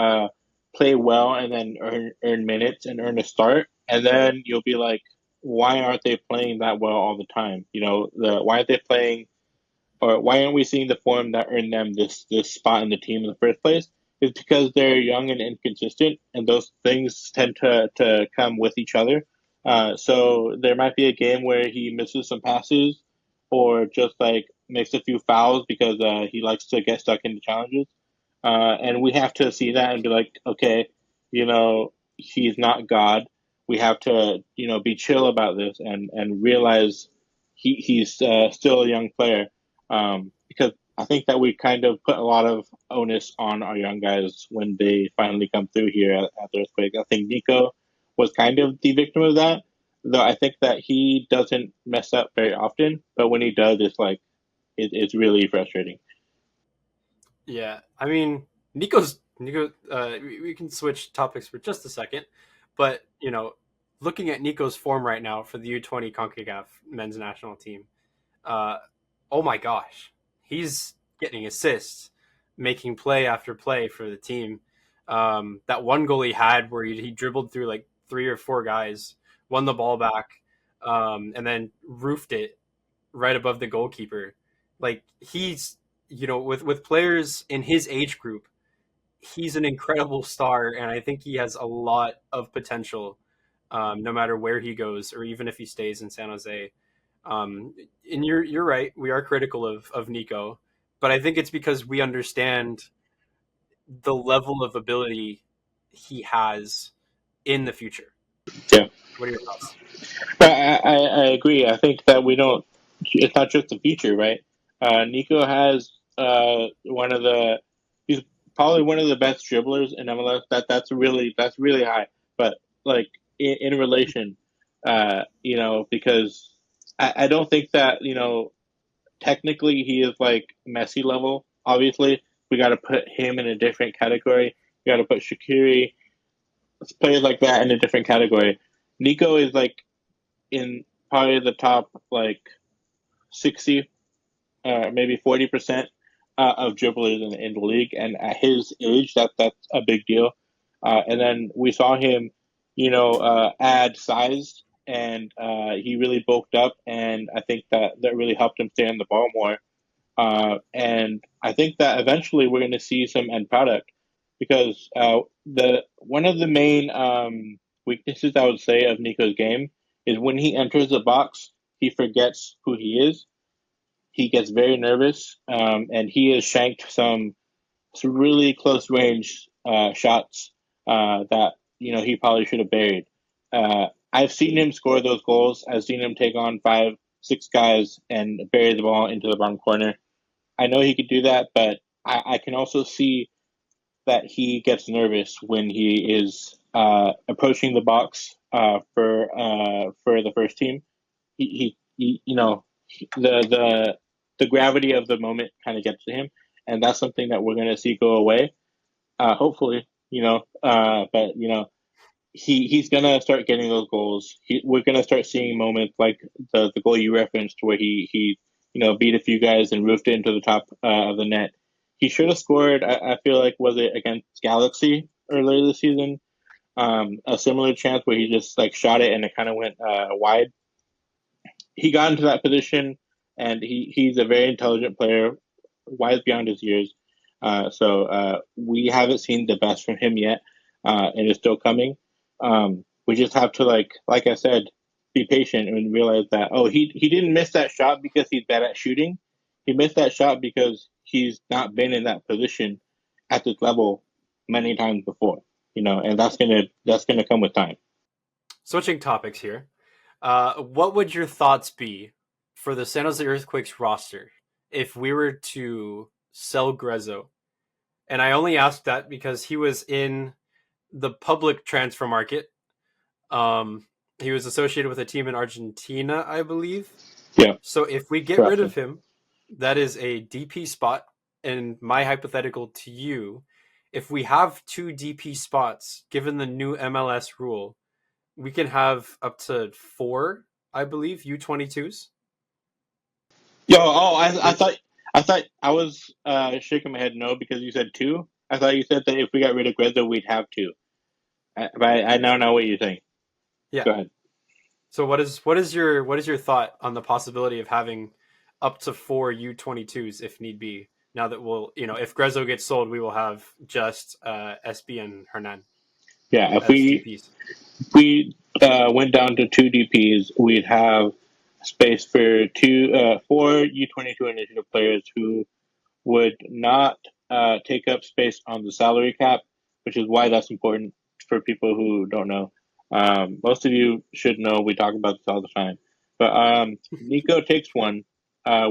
play well and then earn minutes and earn a start, and then you'll be like, why aren't they playing that well all the time? Why aren't they playing, or why aren't we seeing the form that earned them this spot in the team in the first place? It's because they're young and inconsistent, and those things tend to come with each other. So there might be a game where he misses some passes, or just like makes a few fouls because he likes to get stuck into challenges. And we have to see that and be like, okay, he's not God. We have to, be chill about this and realize he's still a young player. Because I think that we kind of put a lot of onus on our young guys when they finally come through here at the Earthquake. I think Nico was kind of the victim of that, though I think that he doesn't mess up very often, but when he does, it's really frustrating. Yeah, I mean, Nico. We can switch topics for just a second, but looking at Nico's form right now for the U20 Concacaf men's national team, uh, oh my gosh, he's getting assists, making play after play for the team. That one goal he had where he dribbled through like three or four guys, won the ball back, and then roofed it right above the goalkeeper. Like he's with players in his age group, he's an incredible star, and I think he has a lot of potential. No matter where he goes, or even if he stays in San Jose. And you're right. We are critical of Nico, but I think it's because we understand the level of ability he has in the future. Yeah. What are your thoughts? But I agree. I think that we don't. It's not just the future, right? Nico has one of the. He's probably one of the best dribblers in MLS. That's really high. But like in relation, because I don't think that technically he is like Messi level. Obviously, we got to put him in a different category. We got to put Shaqiri, players like that, in a different category. Nico is like in probably the top like 60, maybe 40% of dribblers in the league, and at his age, that's a big deal. And then we saw him, add size, and he really bulked up, and I think that really helped him stay on the ball more. And I think that eventually we're going to see some end product because the one of the main weaknesses I would say of Nico's game is when he enters the box, he forgets who he is. He gets very nervous, and he has shanked some really close range shots that he probably should have buried. I've seen him score those goals. I've seen him take on five, six guys and bury the ball into the bottom corner. I know he could do that, but I can also see that he gets nervous when he is approaching the box for the first team. The gravity of the moment kind of gets to him, and that's something that we're going to see go away. Hopefully, but he's gonna start getting those goals. We're gonna start seeing moments like the goal you referenced, where he beat a few guys and roofed it into the top of the net. He should have scored. I feel like was it against Galaxy earlier this season? A similar chance where he just like shot it and it kind of went wide. He got into that position, and he's a very intelligent player, wise beyond his years. So we haven't seen the best from him yet, and it's still coming. We just have to like I said, be patient and realize that he didn't miss that shot because he's bad at shooting. He missed that shot because he's not been in that position at this level many times before. And that's gonna come with time. Switching topics here. What would your thoughts be for the San Jose Earthquakes roster, if we were to sell Grezzo, and I only asked that because he was in the public transfer market. He was associated with a team in Argentina, I believe. Yeah, So if we get rid roughly. of him, that is a DP spot. And my hypothetical to you, if we have two DP spots, given the new MLS rule, we can have up to four, I believe, U22s. Yo, oh, Which I thought I was shaking my head no because you said two. I thought you said that if we got rid of Grezzo, we'd have two. But I now know what you think. yeah. Go ahead. So what is your thought on the possibility of having up to four U22s if need be? Now that we'll, if Grezzo gets sold, we will have just SB and Hernan Yeah, as DPs. if we went down to two DPS, we'd have space for four U22 initiative players who would not take up space on the salary cap, which is why that's important for people who don't know. Most of you should know. We talk about this all the time. But Nico takes one.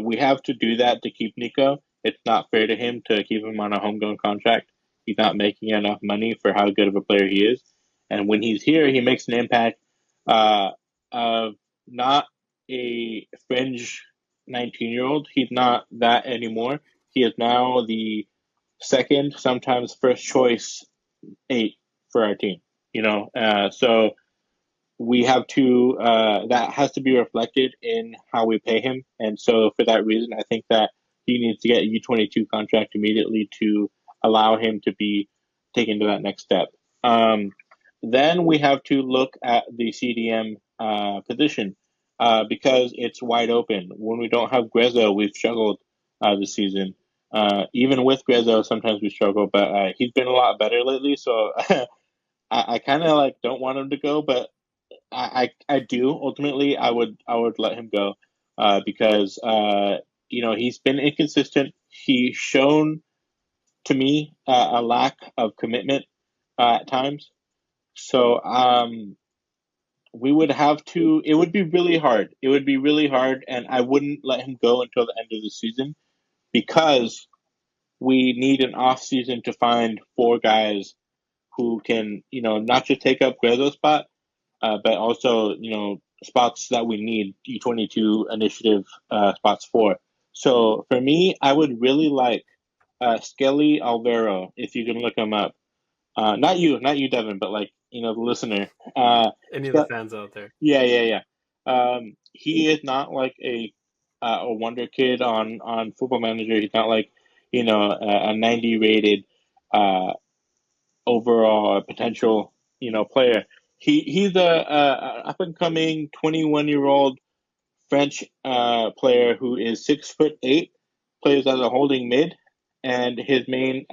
We have to do that to keep Nico. It's not fair to him to keep him on a homegrown contract. He's not making enough money for how good of a player he is. And when he's here, he makes an impact uh, of not a fringe 19-year-old. He's not that anymore. He is now the second, sometimes first choice eight for our team. So we have to that has to be reflected in how we pay him, and so for that reason, I think that he needs to get a U22 contract immediately to allow him to be taken to that next step. Then we have to look at the CDM position because it's wide open. When we don't have Grezzo, we've struggled this season. Even with Grezzo, sometimes we struggle, but he's been a lot better lately. So I kind of like don't want him to go, but I do. Ultimately, I would let him go because he's been inconsistent. He's shown to me a lack of commitment at times. So we would have to. It would be really hard. It would be really hard, and I wouldn't let him go until the end of the season because we need an off season to find four guys who can, not just take up Grezzo's spot, but also, spots that we need U22 initiative spots for. So for me, I would really like Skelly Alvaro, if you can look him up. Not you, Devin, but like, the listener. Any of the fans out there. Yeah, yeah, yeah. He is not like a wonder kid on Football Manager. He's not like, a 90 rated uh, overall potential, player. He's a up and coming 21-year-old French player who is 6'8", plays as a holding mid, and his main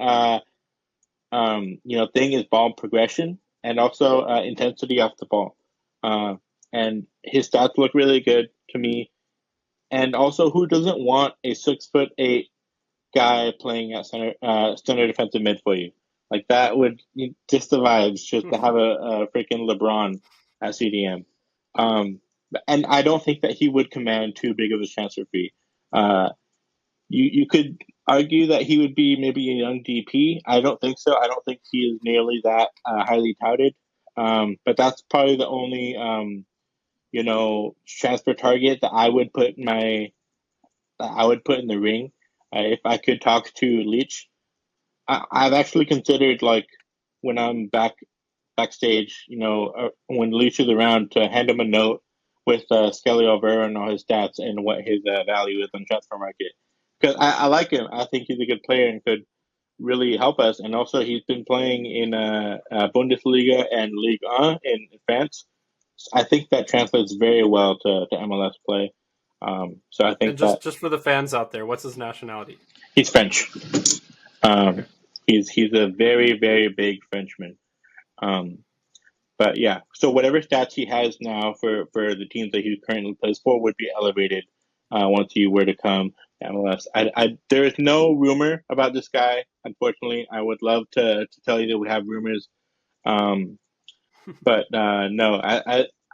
thing is ball progression and also intensity off the ball. Uh, and his stats look really good to me. And also, who doesn't want a 6'8" guy playing at center defensive mid for you? Like that would just the vibes, just to have a freaking LeBron at CDM. Um, and I don't think that he would command too big of a transfer fee. Uh, you could argue that he would be maybe a young DP. I don't think so. I don't think he is nearly that highly touted. But that's probably the only transfer target that I would put in the ring. If I could talk to Leach, I've actually considered like when I'm backstage, when Leach is around, to hand him a note with Skelly Alvaro and all his stats and what his value is on transfer market. Because I like him. I think he's a good player and could really help us. And also, he's been playing in Bundesliga and Ligue 1 in France. I think that translates very well to MLS play. So I think And that just for the fans out there, what's his nationality? he's French. Okay. Um, he's a very very big Frenchman. Um, but yeah, so whatever stats he has now for the teams that he currently plays for would be elevated once he were to come to MLS. There is no rumor about this guy. Unfortunately, I would love to tell you that we have rumors, um, but no.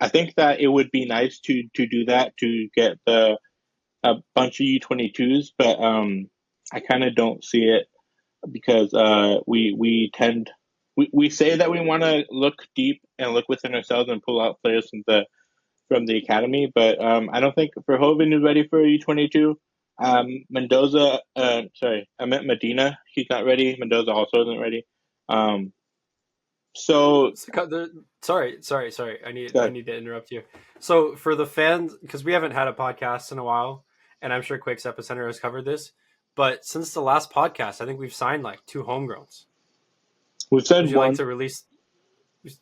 I think that it would be nice to do that to get the a bunch of U22s, but I kind of don't see it because we say that we want to look deep and look within ourselves and pull out players from the academy, but I don't think Verhoeven is ready for U22. Mendoza, sorry, I meant Medina. He's not ready. Mendoza also isn't ready. Um, so Sorry. I good. need to interrupt you. So for the fans, because we haven't had a podcast in a while, and I'm sure Quakes Epicenter has covered this, but since the last podcast, I think we've signed like two homegrowns. We've said Would you like one. to release?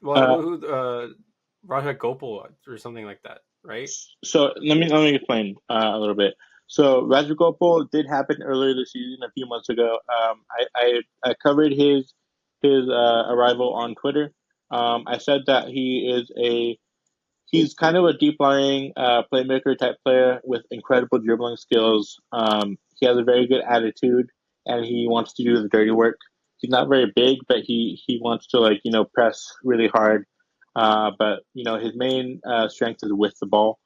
Well, Uh, Raja Gopal or something like that, right? so let me explain a little bit. So Rajagopal did happen earlier this season, a few months ago. I covered his arrival on Twitter. I said that he's kind of a deep lying playmaker type player with incredible dribbling skills. He has a very good attitude, and he wants to do the dirty work. He's not very big, but he wants to press really hard. But his main strength is with the ball.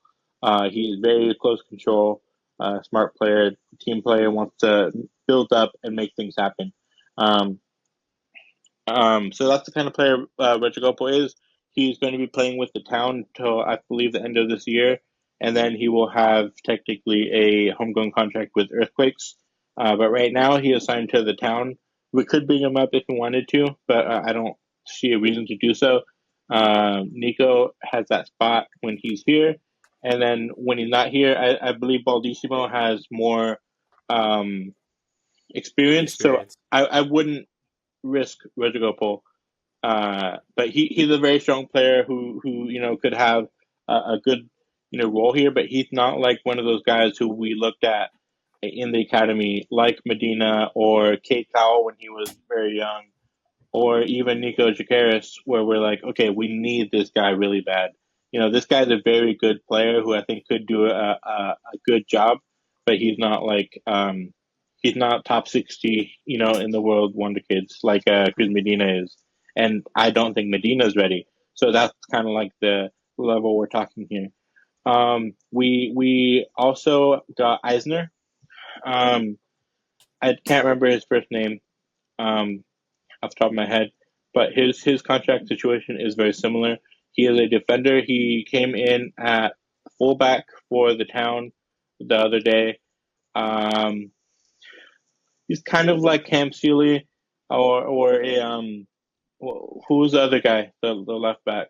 He is very close control, smart player, team player, wants to build up and make things happen. Um, so that's the kind of player Regigopo is. He's going to be playing with the town till I believe the end of this year, and then he will have technically a homegrown contract with Earthquakes. But right now he is signed to the town. We could bring him up if we wanted to, but I don't see a reason to do so. Nico has that spot when he's here, and then when he's not here, I believe Baldissimo has more um, experience. So Experience. I wouldn't risk Rodrigo Paul. But he's a very strong player who could have a good role here. But he's not like one of those guys who we looked at in the academy, like Medina or Kate Cowell when he was very young, or even Nico Jacaris, where we're like, okay, we need this guy really bad. This guy's a very good player who I think could do a good job, but he's not top 60, in the world wonder kids like Chris Medina is, and I don't think Medina's ready. So that's kind of like the level we're talking here. We also got Eisner. Um, I can't remember his first name. Um, Off the top of my head, but his contract situation is very similar. He is a defender. He came in at fullback for the town the other day. Um, he's kind of like Cam Sealy, or a who's the other guy, the left back.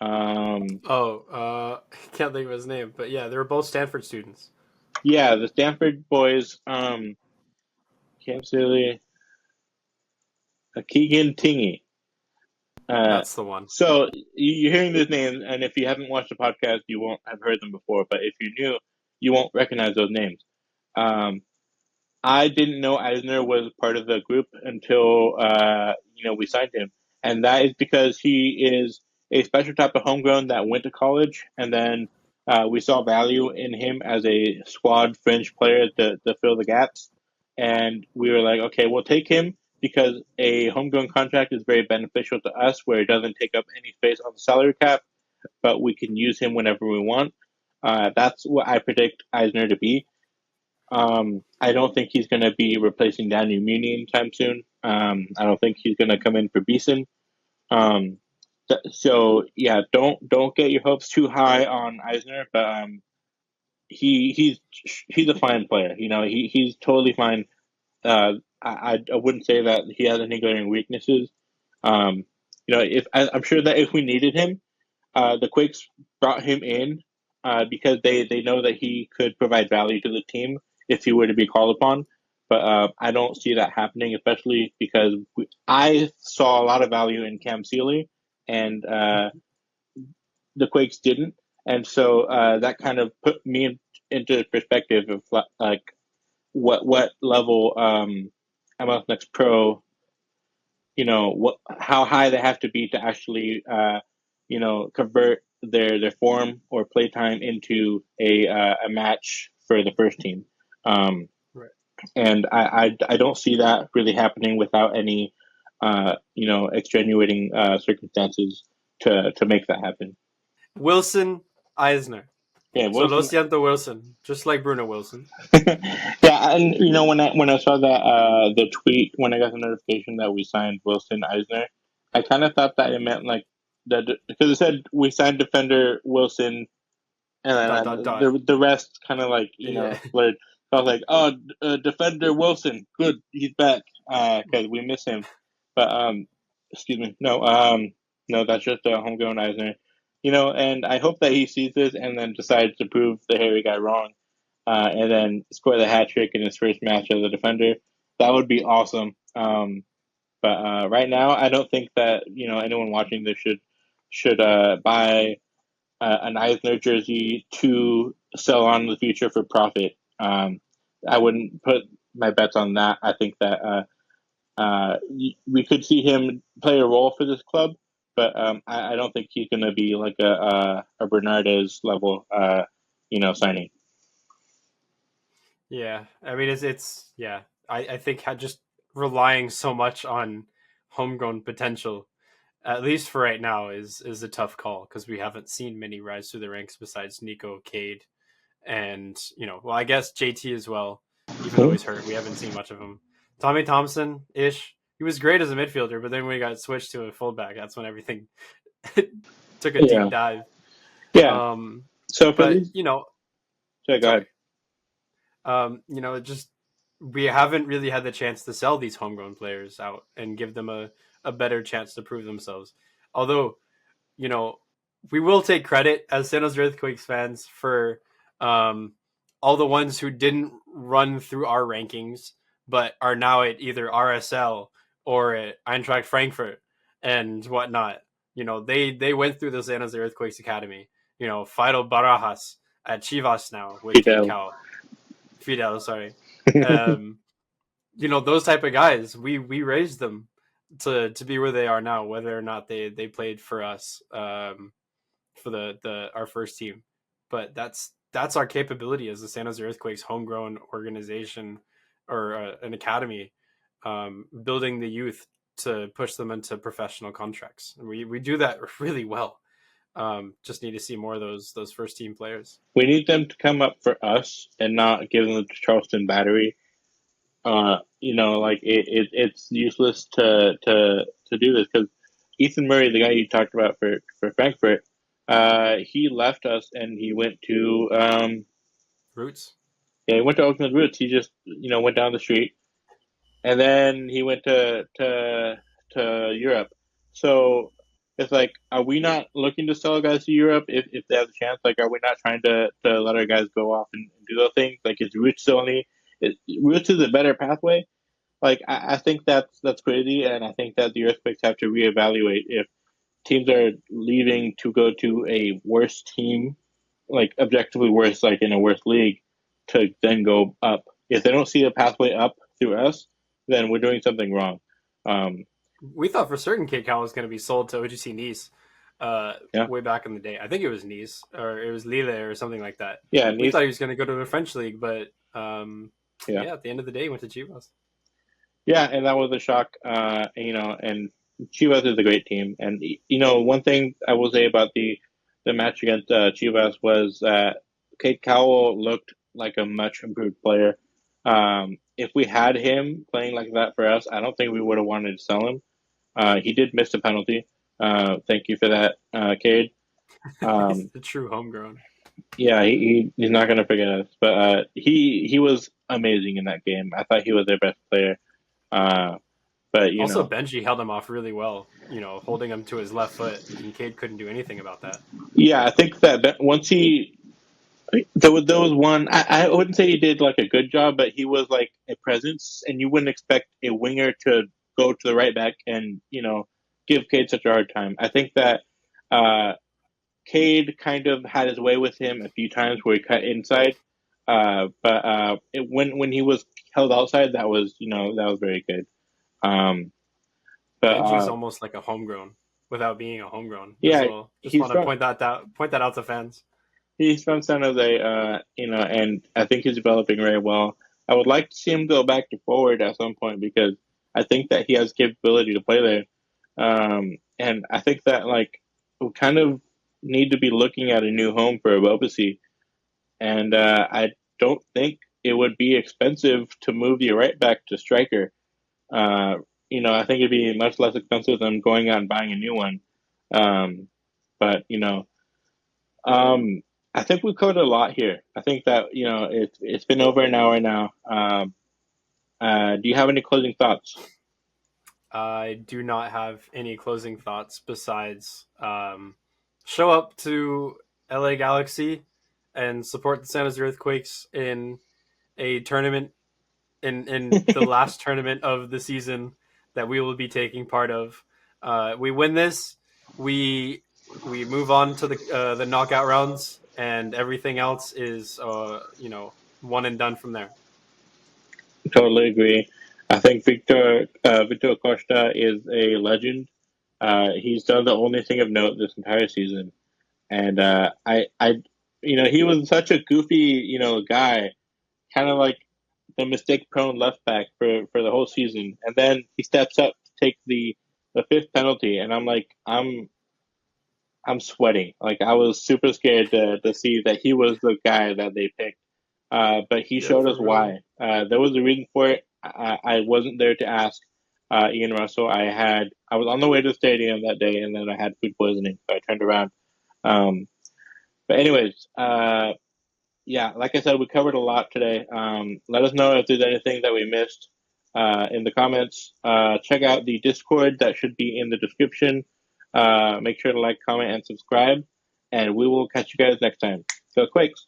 Um, Oh, I can't think of his name, but yeah, they were both Stanford students. yeah, the Stanford boys. Cam Sealy, Keegan Tingy. Uh, That's the one. so you're hearing this name, and if you haven't watched the podcast, you won't have heard them before. But if you're new, you won't recognize those names. Um, I didn't know Eisner was part of the group until we signed him, and that is because he is a special type of homegrown that went to college, and then we saw value in him as a squad fringe player to fill the gaps, and we were like, okay, we'll take him because a homegrown contract is very beneficial to us, where it doesn't take up any space on the salary cap, but we can use him whenever we want. That's what I predict Eisner to be. I don't think he's going to be replacing Daniel Muni anytime soon. I don't think he's going to come in for Beeson. Um, so yeah, don't get your hopes too high on Eisner, but he's a fine player. He's totally fine. I wouldn't say that he has any glaring weaknesses. Um, if I'm sure that if we needed him, the Quakes brought him in because they know that he could provide value to the team if he were to be called upon. But I don't see that happening, especially because I saw a lot of value in Cam Sealy, and the Quakes didn't. And so that kind of put me into perspective of like what level MLS Next Pro, how high they have to be to actually convert their form or playtime into a match for the first team. Um, Right. and I don't see that really happening without any extenuating circumstances to make that happen. Wilson Eisner. Yeah, So lo Wilson. siento, Wilson, just like Bruno Wilson. Yeah, and when I saw that the tweet when I got the notification that we signed Wilson Eisner, I kind of thought that it meant like that because it said we signed defender Wilson, and Dot then dot dot. the rest kind of like Yeah. blurred. So I was like, oh, defender Wilson, good, he's back because we miss him. But excuse me, no, that's just a homegrown Eisner. And I hope that he sees this and then decides to prove the Harry guy wrong, and then score the hat trick in his first match as a defender. That would be awesome. But right now, I don't think that anyone watching this should buy an Eisner jersey to sell on in the future for profit. I wouldn't put my bets on that. I think that we could see him play a role for this club, but I don't think he's going to be like a Bernardes level, signing. Yeah, I mean it's yeah. I think just relying so much on homegrown potential, at least for right now, is a tough call because we haven't seen many rise through the ranks besides Nico, Cade, and well, I guess JT as well. Even though he's hurt, we haven't seen much of him. Tommy Thompson ish. He was great as a midfielder, but then when he got switched to a fullback, that's when everything took a deep Yeah, dive. yeah. Um, So for but these, so go ahead. sorry. It just we haven't really had the chance to sell these homegrown players out and give them a better chance to prove themselves. Although, you know, we will take credit as San Jose Earthquakes fans for um, all the ones who didn't run through our rankings, but are now at either RSL or at Eintracht Frankfurt and whatnot. They went through the San Jose Earthquakes Academy. Fido Barajas at Chivas now with Kate Fidel. Cow. Fidel, sorry. Um, those type of guys, we raised them to be where they are now, whether or not they played for us for the our first team. But that's our capability as the San Jose Earthquakes homegrown organization or an academy, building the youth to push them into professional contracts. And we do that really well. Just need to see more of those first team players. We need them to come up for us and not give them to Charleston Battery. Like it's useless to do this because Ethan Murray, the guy you talked about for Frankfurt, he left us and he went to Roots. yeah, he went to Oakland Roots. He just went down the street and then he went to Europe. So it's like, are we not looking to sell guys to Europe if they have the chance? Like, are we not trying to let our guys go off and do those things? Like, is Roots the only? Roots is a better pathway. Like, I think that's crazy, and I think that the Earthquakes have to reevaluate if teams are leaving to go to a worse team, like objectively worse, like in a worse league, to then go up. If they don't see a pathway up through us, then we're doing something wrong. Um, We thought for certain Kate Cal was going to be sold to OGC Nice yeah, way back in the day. I think it was Nice or it was Lille or something like that. yeah, We Nice, thought he was going to go to the French league, but yeah, yeah, at the end of the day, he went to Chivas. yeah, and that was a shock. And Chivas is a great team, and one thing I will say about the match against Chivas was that Kate Cowell looked like a much improved player. If we had him playing like that for us, I don't think we would have wanted to sell him. He did miss a penalty. Thank you for that, Cade. He's Um, the true homegrown. yeah, he's not going to forget us. But he was amazing in that game. I thought he was their best player. Uh, but Also, Benji held him off really well, holding him to his left foot, and Cade couldn't do anything about that. yeah, I think that once there was one. I wouldn't say he did like a good job, but he was like a presence, and you wouldn't expect a winger to go to the right back and give Cade such a hard time. I think that uh, Cade kind of had his way with him a few times where he cut inside, but when he was held outside, that was very good. Um, but Benji's almost like a homegrown without being a homegrown as yeah, well. Just he's want to from point that out to fans. he's from San Jose, and I think he's developing very well. I would like to see him go back to forward at some point because I think that he has capability to play there. And I think that like we kind of need to be looking at a new home for Obobisi. and I don't think it would be expensive to move the right back to striker. Uh, I think it'd be much less expensive than going out and buying a new one. Um, but I think we've covered a lot here. I think that it's been over an hour now. Do you have any closing thoughts? I do not have any closing thoughts besides show up to LA Galaxy and support the San Jose Earthquakes in a tournament in the last tournament of the season that we will be taking part of. We win this, we we move on to the knockout rounds, and everything else is one and done from there. Totally agree. I think Victor Acosta is a legend. He's done the only thing of note this entire season, and he was such a goofy, guy, kind of like the mistake-prone left back for the whole season, and then he steps up to take the fifth penalty, and I'm sweating. Like I was super scared to see that he was the guy that they picked. But he Yeah, showed for us real. why. There was a reason for it. I wasn't there to ask Ian Russell. I was on the way to the stadium that day, and then I had food poisoning, so I turned around. Um, but anyways, yeah, like I said, we covered a lot today. Let us know if there's anything that we missed in the comments. Check out the Discord that should be in the description. Make sure to like, comment, and subscribe, and we will catch you guys next time. Go Quakes!